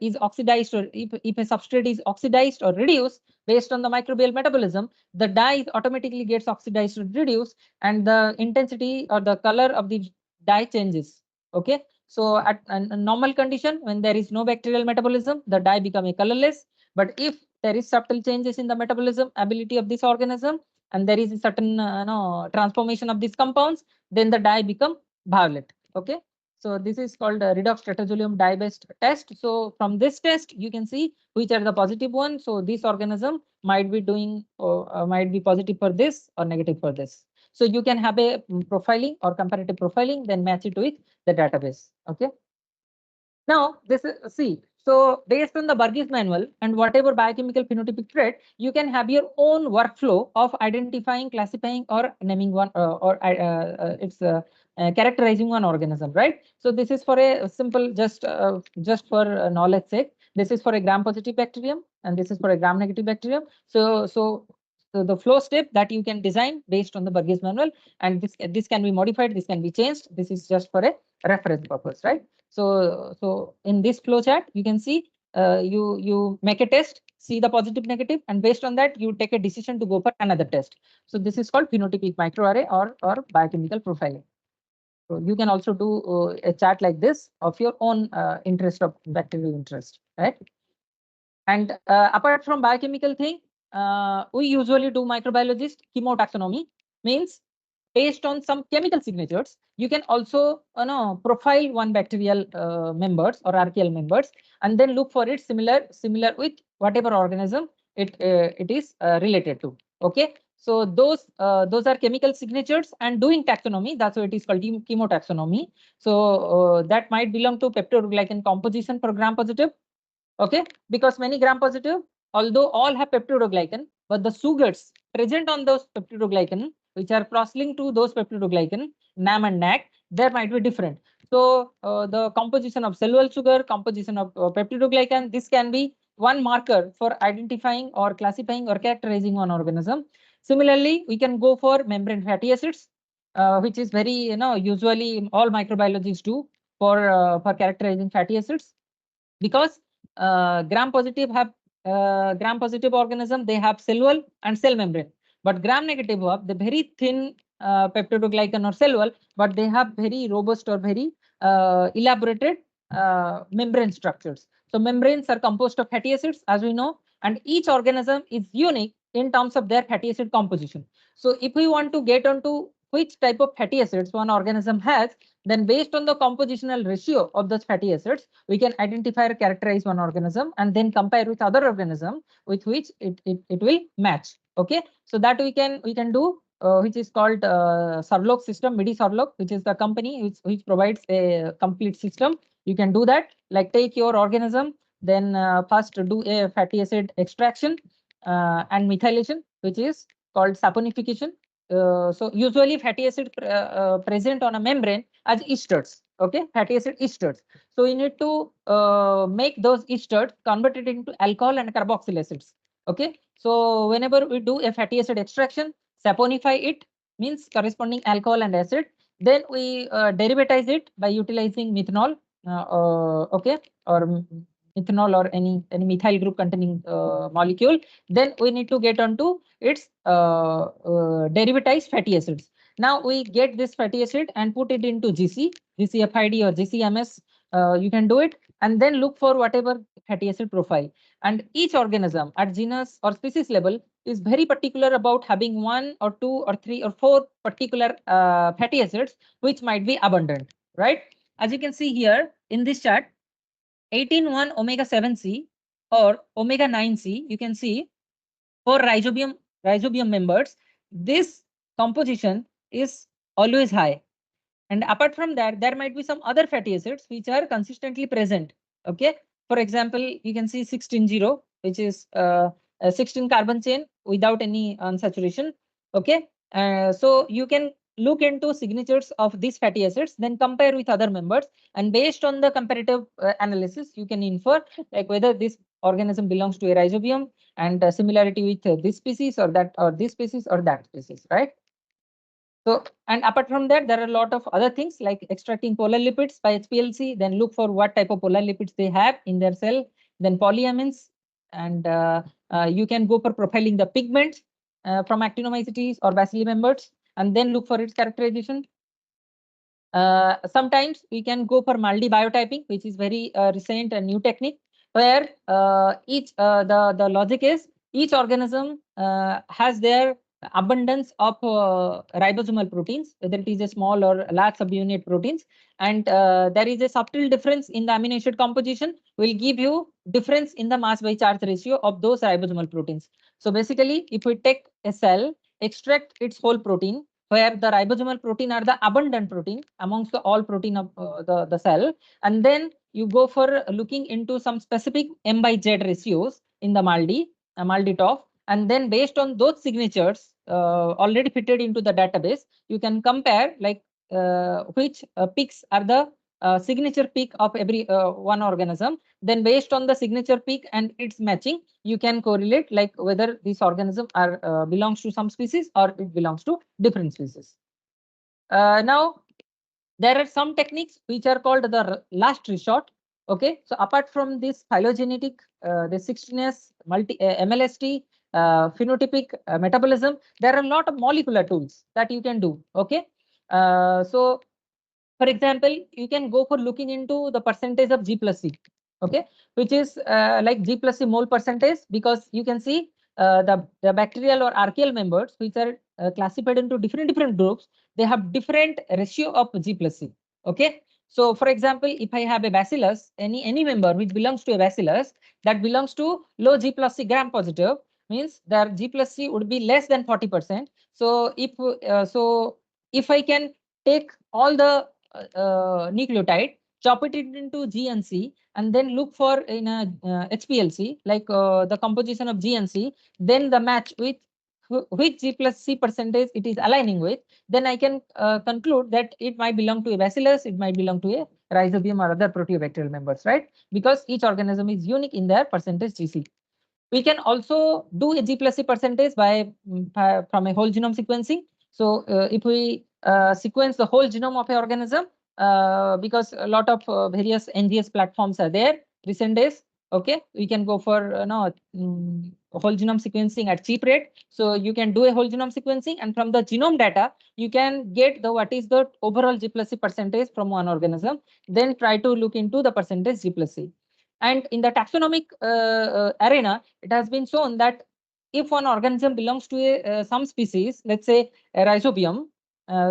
is oxidized, or if a substrate is oxidized or reduced based on the microbial metabolism, the dye automatically gets oxidized or reduced, and the intensity or the color of the dye changes. Okay, so at a normal condition, when there is no bacterial metabolism, the dye become a colorless. But if there is subtle changes in the metabolism ability of this organism, and there is a certain no, transformation of these compounds, then the dye become violet. Okay, so this is called a redox tetrazoleum dye based test. So from this test, you can see which are the positive ones. So this organism might be doing might be positive for this or negative for this. So you can have a profiling or comparative profiling, then match it with the database. Okay. Now this is see. So based on the Burgess manual and whatever biochemical phenotypic trait, you can have your own workflow of identifying, classifying, or naming one characterizing one organism, right? So this is for a simple, just for knowledge sake. This is for a gram-positive bacterium, and this is for a gram-negative bacterium. So the flow step that you can design based on the Burgess manual, and this can be modified, this can be changed. This is just for a reference purpose, right? So in this flow chart, you can see you make a test, see the positive, negative, and based on that, you take a decision to go for another test. So this is called phenotypic microarray or biochemical profiling. So you can also do a chart like this of your own interest of bacterial interest, right? And apart from biochemical thing, we usually do microbiologist chemotaxonomy, means based on some chemical signatures, you can also profile one bacterial members or archaeal members, and then look for it similar with whatever organism it is related to. Okay, so those are chemical signatures, and doing taxonomy, that's why it is called chemotaxonomy. So that might belong to peptidoglycan composition for gram positive. Okay, because many gram positive, although all have peptidoglycan, but the sugars present on those peptidoglycan, which are cross-linked to those peptidoglycan, NAM and NAC, there might be different. So the composition of cellulose sugar, composition of peptidoglycan, this can be one marker for identifying or classifying or characterizing one organism. Similarly, we can go for membrane fatty acids, which is very, usually all microbiologists do for characterizing fatty acids, because gram positive organism, they have cell and cell membrane, but gram negative have the very thin peptidoglycan or cell wall, but they have very robust or very elaborated membrane structures. So membranes are composed of fatty acids, as we know, and each organism is unique in terms of their fatty acid composition. So if we want to get onto which type of fatty acids one organism has, then based on the compositional ratio of those fatty acids, we can identify or characterize one organism and then compare with other organism with which it will match. Okay, so that we can do, which is called Surlog system, MIDI Surlog, which is the company which provides a complete system. You can do that, like take your organism, then first do a fatty acid extraction and methylation, which is called saponification. So usually fatty acid present on a membrane as esters. Okay, fatty acid esters. So we need to make those esters converted into alcohol and carboxyl acids. Okay, so whenever we do a fatty acid extraction, saponify it, means corresponding alcohol and acid. Then we derivatize it by utilizing methanol. Okay, or methanol or any methyl group containing molecule. Then we need to get onto its derivatized fatty acids. Now we get this fatty acid and put it into GCFID or GCMS. You can do it, and then look for whatever fatty acid profile. And each organism at genus or species level is very particular about having one or two or three or four particular fatty acids which might be abundant, right? As you can see here in this chart, 18,1 omega 7C or omega 9C, you can see for rhizobium members, this composition is always high. And apart from that, there might be some other fatty acids which are consistently present. Okay. For example, you can see 16,0, which is a 16 carbon chain without any unsaturation. Okay. So you can look into signatures of these fatty acids, then compare with other members. And based on the comparative analysis, you can infer like whether this organism belongs to a rhizobium and similarity with this species or that or this species or that species, right? So, and apart from that, there are a lot of other things like extracting polar lipids by HPLC, then look for what type of polar lipids they have in their cell, then polyamines, and you can go for profiling the pigments from actinomycetes or bacilli members, and then look for its characterization. Sometimes we can go for multi-biotyping, which is very recent and new technique, where each the logic is each organism has their abundance of ribosomal proteins, whether it is a small or large subunit proteins, and there is a subtle difference in the amino acid composition will give you difference in the mass by charge ratio of those ribosomal proteins. So basically, if we take a cell, extract its whole protein, where the ribosomal protein are the abundant protein amongst the all protein of the cell. And then you go for looking into some specific M by Z ratios in the MALDI top. And then based on those signatures already fitted into the database, you can compare like which peaks are the signature peak of every one organism. Then based on the signature peak and its matching, you can correlate like whether this organism are belongs to some species or it belongs to different species. Now, there are some techniques which are called the last resort. Okay, so apart from this phylogenetic, the 16S, MLST, phenotypic metabolism, there are a lot of molecular tools that you can do. Okay, so for example, you can go for looking into the percentage of G plus C, okay, which is like G plus C mole percentage, because you can see the bacterial or archaeal members which are classified into different groups, they have different ratio of G plus C. Okay. So for example, if I have a bacillus, any member which belongs to a bacillus that belongs to low G plus C gram positive, means their G plus C would be less than 40%. So if I can take all the nucleotide, chop it into G and C, and then look for in a HPLC, like the composition of G and C, then the match with which G plus C percentage it is aligning with, then I can conclude that it might belong to a bacillus, it might belong to a rhizobium or other proteobacterial members, right? Because each organism is unique in their percentage GC. We can also do a G plus C percentage by from a whole genome sequencing. So if we sequence the whole genome of an organism, because a lot of various NGS platforms are there recent days. Okay, we can go for whole genome sequencing at cheap rate. So you can do a whole genome sequencing, and from the genome data, you can get the what is the overall G plus C percentage from one organism. Then try to look into the percentage G plus C. And in the taxonomic arena, it has been shown that if one organism belongs to some species, let's say a rhizobium,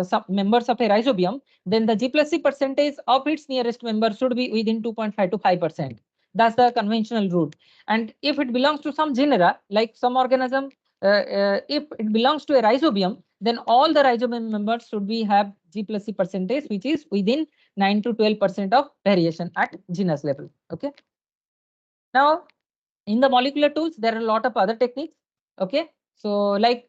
some members of a rhizobium, then the G plus C percentage of its nearest member should be within 2.5 to 5%. That's the conventional rule. And if it belongs to some genera, like some organism, if it belongs to a rhizobium, then all the rhizobium members should be have G plus C percentage, which is within 9 to 12% of variation at genus level. Okay. Now, in the molecular tools, there are a lot of other techniques. Okay. So like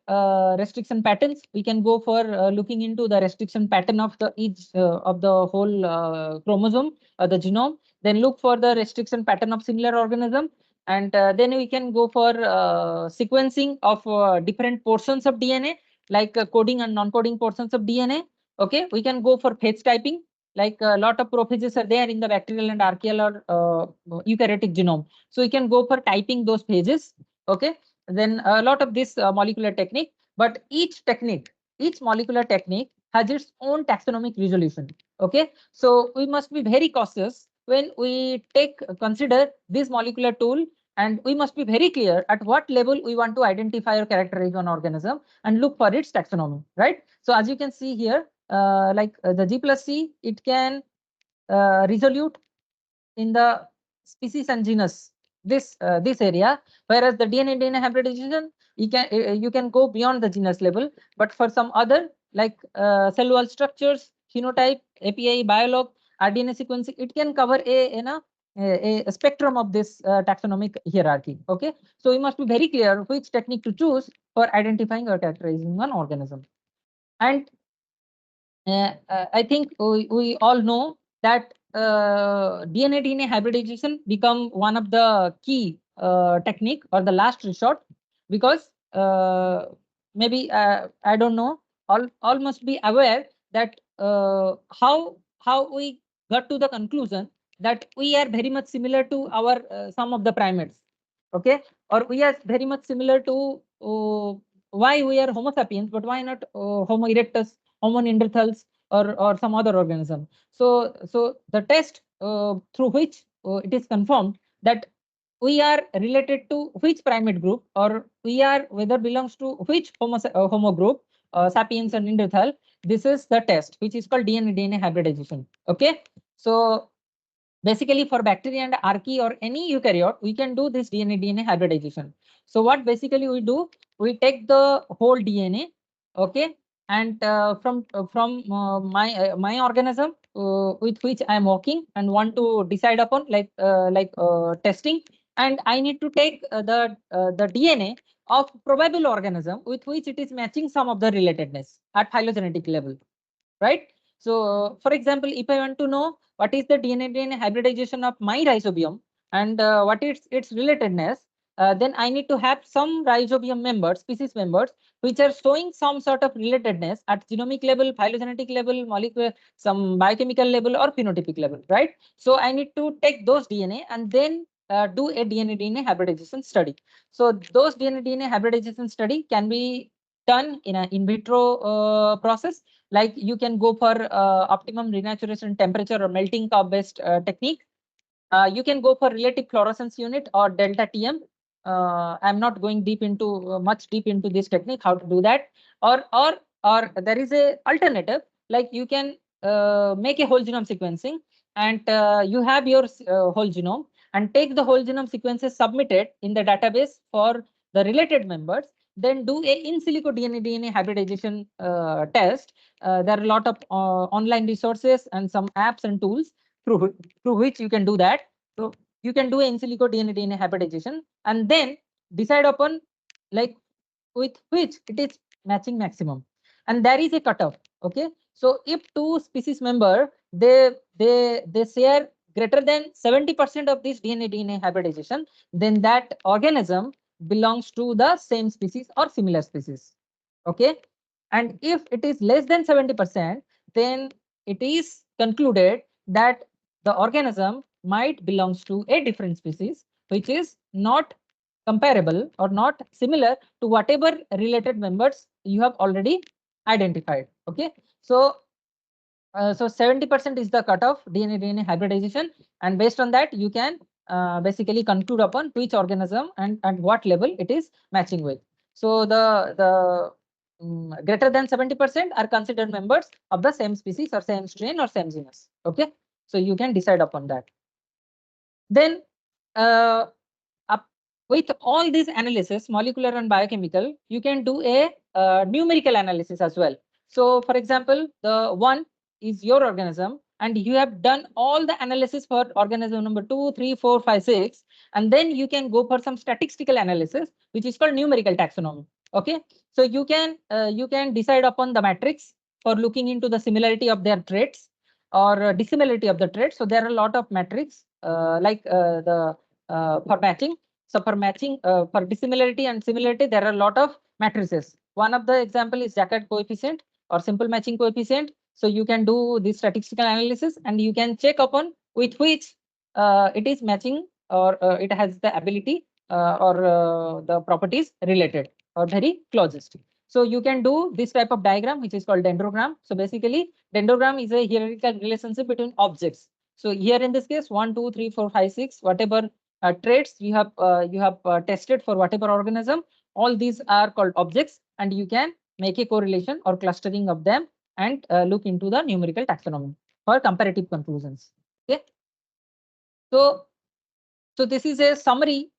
restriction patterns, we can go for looking into the restriction pattern of the each of the whole chromosome or the genome, then look for the restriction pattern of similar organism. And then we can go for sequencing of different portions of DNA, like coding and non-coding portions of DNA. Okay, we can go for phage typing, like a lot of prophages are there in the bacterial and archaeal or eukaryotic genome. So you can go for typing those pages. Okay. Then a lot of this molecular technique, but each molecular technique has its own taxonomic resolution. Okay. So we must be very cautious when we consider this molecular tool and we must be very clear at what level we want to identify or characterize an organism and look for its taxonomy, right? So as you can see here, the G plus C, it can resolute in the species and genus, this area, whereas the DNA hybridization, you can go beyond the genus level, but for some other like cell wall structures, phenotype, API, biolog, RDNA sequencing, it can cover a spectrum of this taxonomic hierarchy. Okay, so we must be very clear which technique to choose for identifying or characterizing an organism. And I think we all know that DNA hybridization become one of the key technique or the last resort, because maybe I don't know, all must be aware that how we got to the conclusion that we are very much similar to our some of the primates, okay, or we are very much similar to why we are Homo sapiens, but why not Homo erectus, Homo neanderthals, or some other organism. So the test through which it is confirmed that we are related to which primate group, or we are whether belongs to which homo group, sapiens and neanderthal. This is the test which is called DNA hybridization. Okay, so basically for bacteria and archaea or any eukaryote, we can do this DNA hybridization. So what basically we do, we take the whole DNA, okay, and from my organism with which I am working and want to decide upon testing, and I need to take the DNA of probable organism with which it is matching some of the relatedness at phylogenetic level, right? So, for example, if I want to know what is the DNA hybridization of my rhizobium and what is its relatedness, then I need to have some rhizobium members, species members, which are showing some sort of relatedness at genomic level, phylogenetic level, molecular, some biochemical level, or phenotypic level, right? So I need to take those DNA and then do a DNA hybridization study. So those DNA hybridization study can be done in an in vitro process, like you can go for optimum renaturation temperature or melting curve based technique. You can go for relative fluorescence unit or delta TM. I'm not going deep into much deep into this technique, how to do that. Or there is a alternative, like you can make a whole genome sequencing, and you have your whole genome, and take the whole genome sequences submitted in the database for the related members, then do a in silico DNA hybridization test. There are a lot of online resources and some apps and tools through which you can do that. So you can do a in silico DNA hybridization and then decide upon like with which it is matching maximum. And there is a cutoff. Okay. So if two species member they share greater than 70% of this DNA hybridization, then that organism belongs to the same species or similar species. Okay. And if it is less than 70%, then it is concluded that the organism might belongs to a different species, which is not comparable or not similar to whatever related members you have already identified. Okay. So 70% is the cutoff DNA hybridization, and based on that, you can basically conclude upon which organism and what level it is matching with. So the greater than 70% are considered members of the same species or same strain or same genus. Okay, so you can decide upon that. Then uh, up with all these analysis, molecular and biochemical, you can do a numerical analysis as well. So for example, the one is your organism, and you have done all the analysis for organism number 2, 3, 4, 5, 6, and then you can go for some statistical analysis, which is called numerical taxonomy. Okay, so you can decide upon the matrix for looking into the similarity of their traits or dissimilarity of the traits. So there are a lot of metrics the for matching. So for matching, for dissimilarity and similarity, there are a lot of matrices. One of the example is Jacob coefficient or simple matching coefficient. So you can do this statistical analysis and you can check upon with which it is matching, or it has the ability or the properties related or very closest. So you can do this type of diagram, which is called dendrogram. So basically, dendrogram is a hierarchical relationship between objects. So here in this case, 1, 2, 3, 4, 5, 6, whatever traits you have tested for whatever organism. All these are called objects, and you can make a correlation or clustering of them and look into the numerical taxonomy for comparative conclusions. Okay. So so this is a summary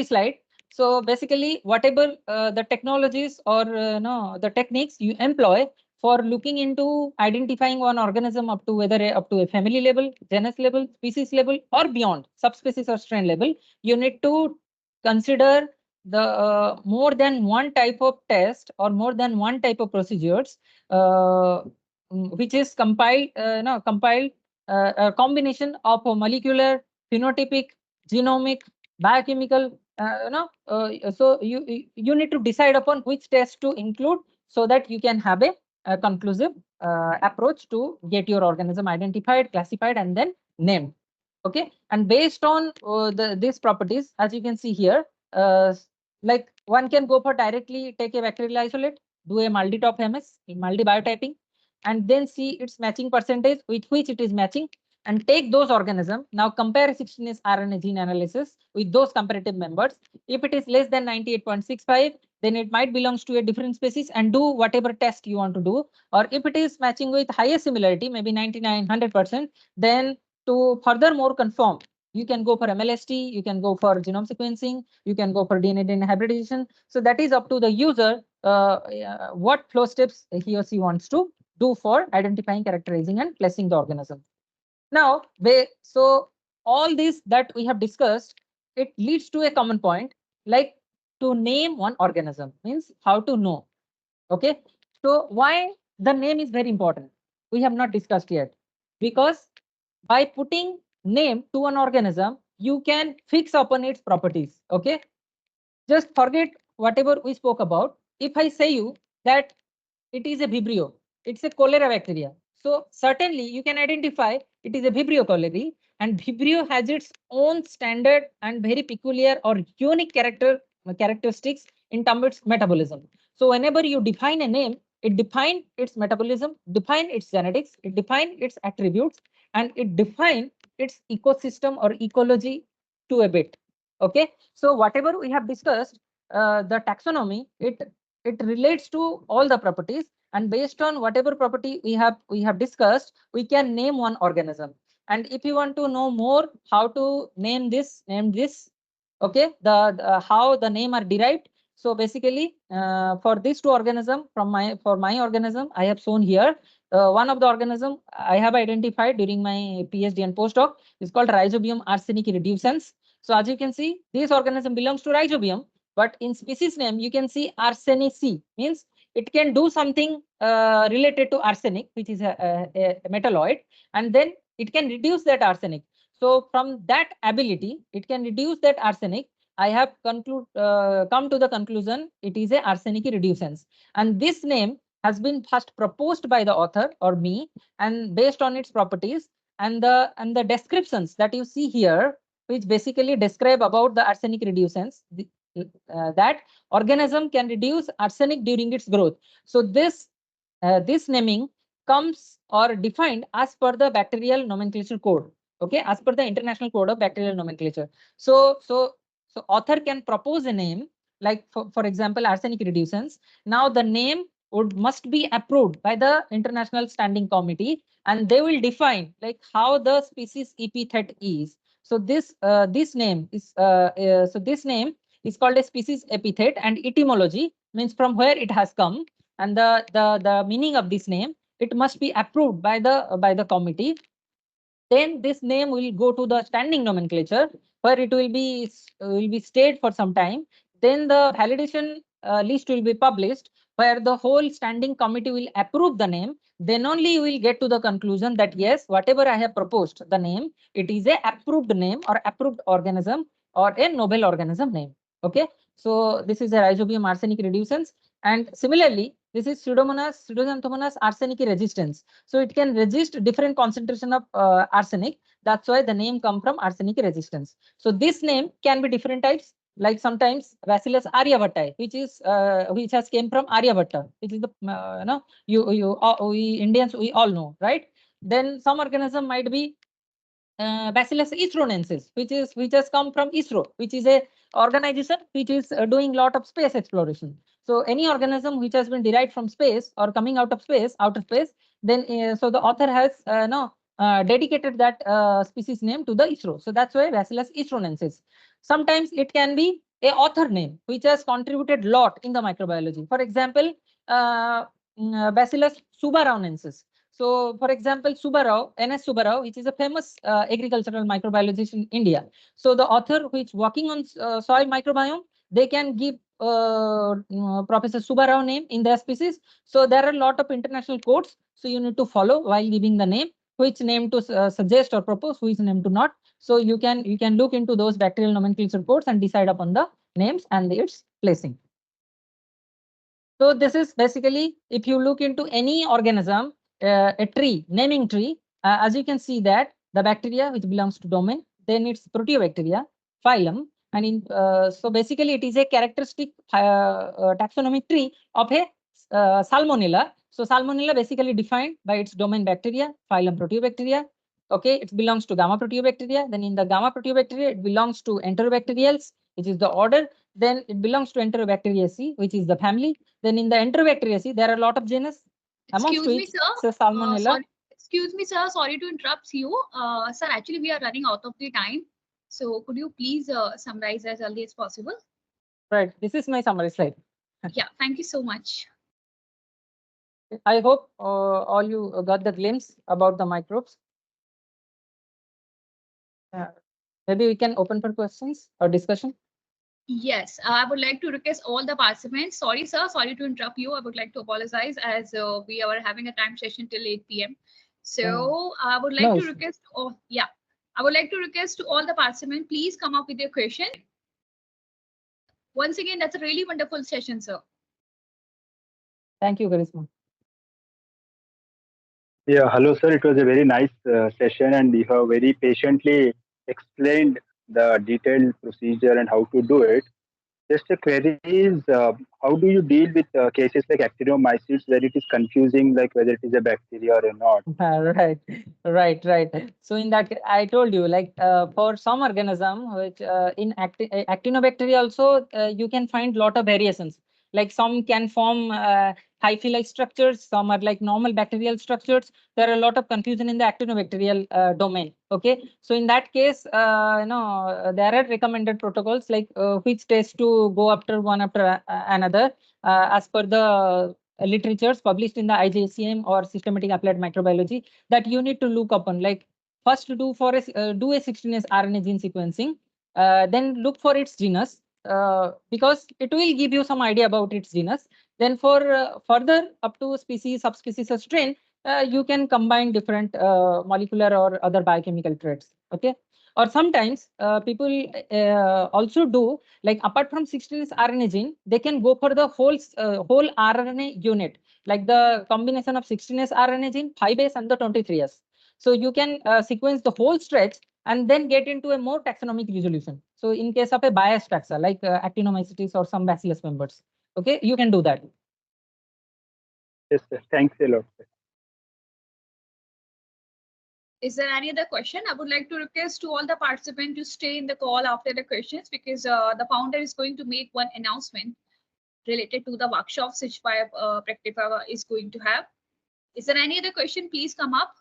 slide. So basically, whatever the technologies or no the techniques you employ for looking into identifying one organism up to up to a family level, genus level, species level, or beyond subspecies or strain level, you need to consider the more than one type of test or more than one type of procedures, uh, which is compiled no compiled a combination of a molecular, phenotypic, genomic, biochemical. So you need to decide upon which test to include so that you can have a conclusive approach to get your organism identified, classified, and then named. Okay, and based on these properties, as you can see here, like one can go for directly take a bacterial isolate, do a multi-top MS in multi-biotyping, and then see its matching percentage with which it is matching, and take those organisms. Now compare 16S RNA gene analysis with those comparative members. If it is less than 98.65, then it might belongs to a different species and do whatever test you want to do. Or if it is matching with higher similarity, maybe 99, 100%, then to furthermore confirm, you can go for MLST, you can go for genome sequencing, you can go for DNA hybridization. So that is up to the user what flow steps he or she wants to do for identifying, characterizing, and placing the organism. Now, so all this that we have discussed, it leads to a common point, like to name one organism means how to know. Okay, so why the name is very important? We have not discussed yet, because by putting name to an organism, you can fix upon its properties. Okay, just forget whatever we spoke about. If I say you that it is a Vibrio, it's a cholera bacteria. So certainly you can identify it is a Vibrio cholerae, and Vibrio has its own standard and very peculiar or unique characteristics in terms of its metabolism. So whenever you define a name, it define its metabolism, define its genetics, it define its attributes, and it define its ecosystem or ecology to a bit. Okay, so whatever we have discussed, the taxonomy, it relates to all the properties, and based on whatever property we have discussed, we can name one organism. And if you want to know more how to name this, okay, how the name are derived. So basically, for these two organism, for my organism, I have shown here one of the organism I have identified during my PhD and postdoc is called Rhizobium arsenic reducens. So as you can see, this organism belongs to Rhizobium, but in species name, you can see arsenic, means it can do something related to arsenic, which is a metalloid, and then it can reduce that arsenic. So from that ability, it can reduce that arsenic. I have come to the conclusion it is a arsenic reducens, and this name has been first proposed by the author or me, and based on its properties and the descriptions that you see here, which basically describe about the arsenic reducens, that organism can reduce arsenic during its growth. So this naming comes or defined as per the bacterial nomenclature code. Okay, as per the International Code of Bacterial Nomenclature. So author can propose a name like for example arsenic reducens. Now the name must be approved by the International Standing Committee, and they will define like how the species epithet is. So this name is called a species epithet, and etymology means from where it has come, and the meaning of this name, it must be approved by the committee. Then this name will go to the standing nomenclature where it will be stayed for some time. Then the validation list will be published where the whole standing committee will approve the name. Then only you will get to the conclusion that yes, whatever I have proposed the name, it is a approved name or approved organism or a noble organism name. Okay, so this is a Rhizobium arsenic reducens, and similarly this is Pseudoxanthomonas arsenic resistance. So it can resist different concentration of arsenic. That's why the name come from arsenic resistance. So this name can be different types. Like sometimes Bacillus aryabhattae, which has came from Aryabhatta, which is the we Indians we all know, right? Then some organism might be Bacillus ethronensis, which has come from ISRO, which is a organization which is doing lot of space exploration. So any organism which has been derived from space or coming out of space, outer space, then so the author has dedicated that species name to the ISRO. So that's why Bacillus ethronensis. Sometimes it can be a author name which has contributed lot in the microbiology. For example, Bacillus subarauensis. So, for example, Subbarao, N.S. Subbarao, which is a famous agricultural microbiologist in India. So, the author who is working on soil microbiome, they can give Professor Subbarao name in their species. So, there are a lot of international codes. So, you need to follow while giving the name, which name to suggest or propose, which name to not. So, you can look into those bacterial nomenclature codes and decide upon the names and its placing. So this is basically, if you look into any organism, a tree, naming tree, as you can see that the bacteria which belongs to domain, then it's proteobacteria, phylum, and so basically it is a characteristic taxonomic tree of a Salmonella. So Salmonella basically defined by its domain bacteria, phylum proteobacteria. Okay, it belongs to gamma proteobacteria. Then in the gamma proteobacteria, it belongs to Enterobacteriales, which is the order. Then it belongs to Enterobacteriaceae, which is the family. Then in the Enterobacteriaceae, there are a lot of genus, amongst Excuse me, which sir. Salmonella. Sorry. Excuse me, sir. Sorry to interrupt you. Sir, actually, we are running out of the time. So, could you please summarize as early as possible? Right. This is my summary slide. Yeah, thank you so much. I hope all you got the glimpse about the microbes. Maybe we can open for questions or discussion. Yes, I would like to request all the participants. Sorry, sir. Sorry to interrupt you. I would like to apologize as we are having a time session till 8 p.m. So I would like No to issue. request, oh, yeah, I would like to request to all the participants, please come up with your question. Once again, that's a really wonderful session, sir. Thank you, Charisma. Yeah, hello, sir. It was a very nice session, and you have very patiently explained the detailed procedure and how to do it. Just a query is, how do you deal with cases like actinomycetes where it is confusing, like whether it is a bacteria or not? Right, right. So in that, I told you, like for some organism, which in actinobacteria also, you can find lot of variations. Like some can form hyphae-like structures, some are like normal bacterial structures. There are a lot of confusion in the actinobacterial domain. Okay, so in that case, there are recommended protocols like which test to go after one after another as per the literatures published in the IJCM or systematic applied microbiology that you need to look upon. Like first do a 16S RNA gene sequencing, then look for its genus because it will give you some idea about its genus. Then for further up to species, subspecies or strain, you can combine different molecular or other biochemical traits. Okay. Or sometimes people also do, like apart from 16S RNA gene, they can go for the whole RNA unit, like the combination of 16S RNA gene, 5S and the 23S. So you can sequence the whole stretch and then get into a more taxonomic resolution. So in case of a biased taxa, like actinomycetes or some bacillus members, okay, you can do that. Yes, sir. Thanks a lot, sir. Is there any other question? I would like to request to all the participants to stay in the call after the questions because the founder is going to make one announcement related to the workshops which Practiva is going to have. Is there any other question? Please come up.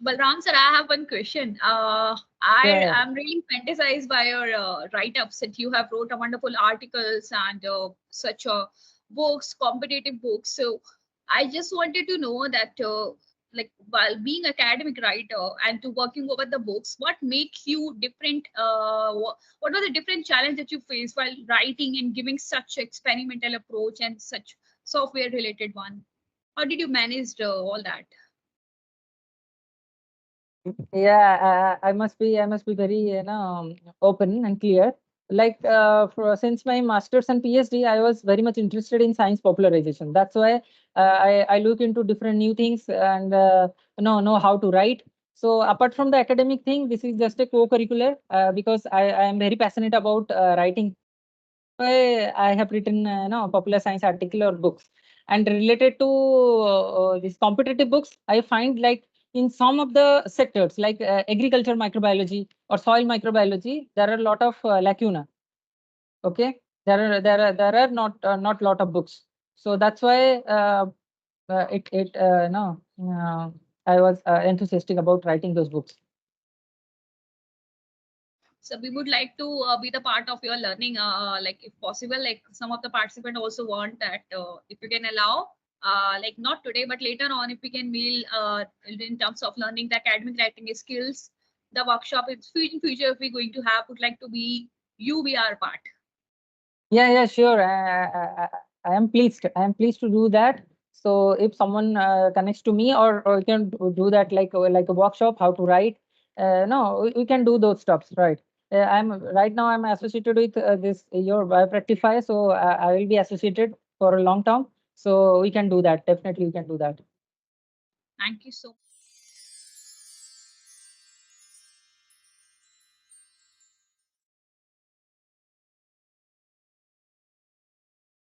Balram sir, I have one question. I Yeah. am really fantasized by your write-ups that you have wrote a wonderful articles and such books, competitive books. So I just wanted to know that, like, while being academic writer and to working over the books, what makes you different? What are the different challenge that you face while writing and giving such experimental approach and such software-related one? How did you manage all that? Yeah, I must be very open and clear. Like since my masters and PhD, I was very much interested in science popularization. That's why I look into different new things and know how to write. So apart from the academic thing, this is just a co-curricular because I am very passionate about writing. I have written popular science article or books. And related to these competitive books, I find like in some of the sectors like agriculture microbiology or soil microbiology, there are a lot of lacuna. Okay, there are not lot of books. So that's why it no I was enthusiastic about writing those books. So we would like to be the part of your learning, like if possible, like some of the participants also want that if you can allow, like not today, but later on, if we can meet in terms of learning the academic writing skills, the workshop in future, if we're going to have, would like to be you be our part. Yeah, sure. I am pleased. I am pleased to do that. So if someone connects to me, or we can do that like a workshop, how to write. No, we can do those stuffs, right? I'm right now. I'm associated with this your Biopractify, so I will be associated for a long term. So we can do that. Definitely, we can do that. Thank you so much.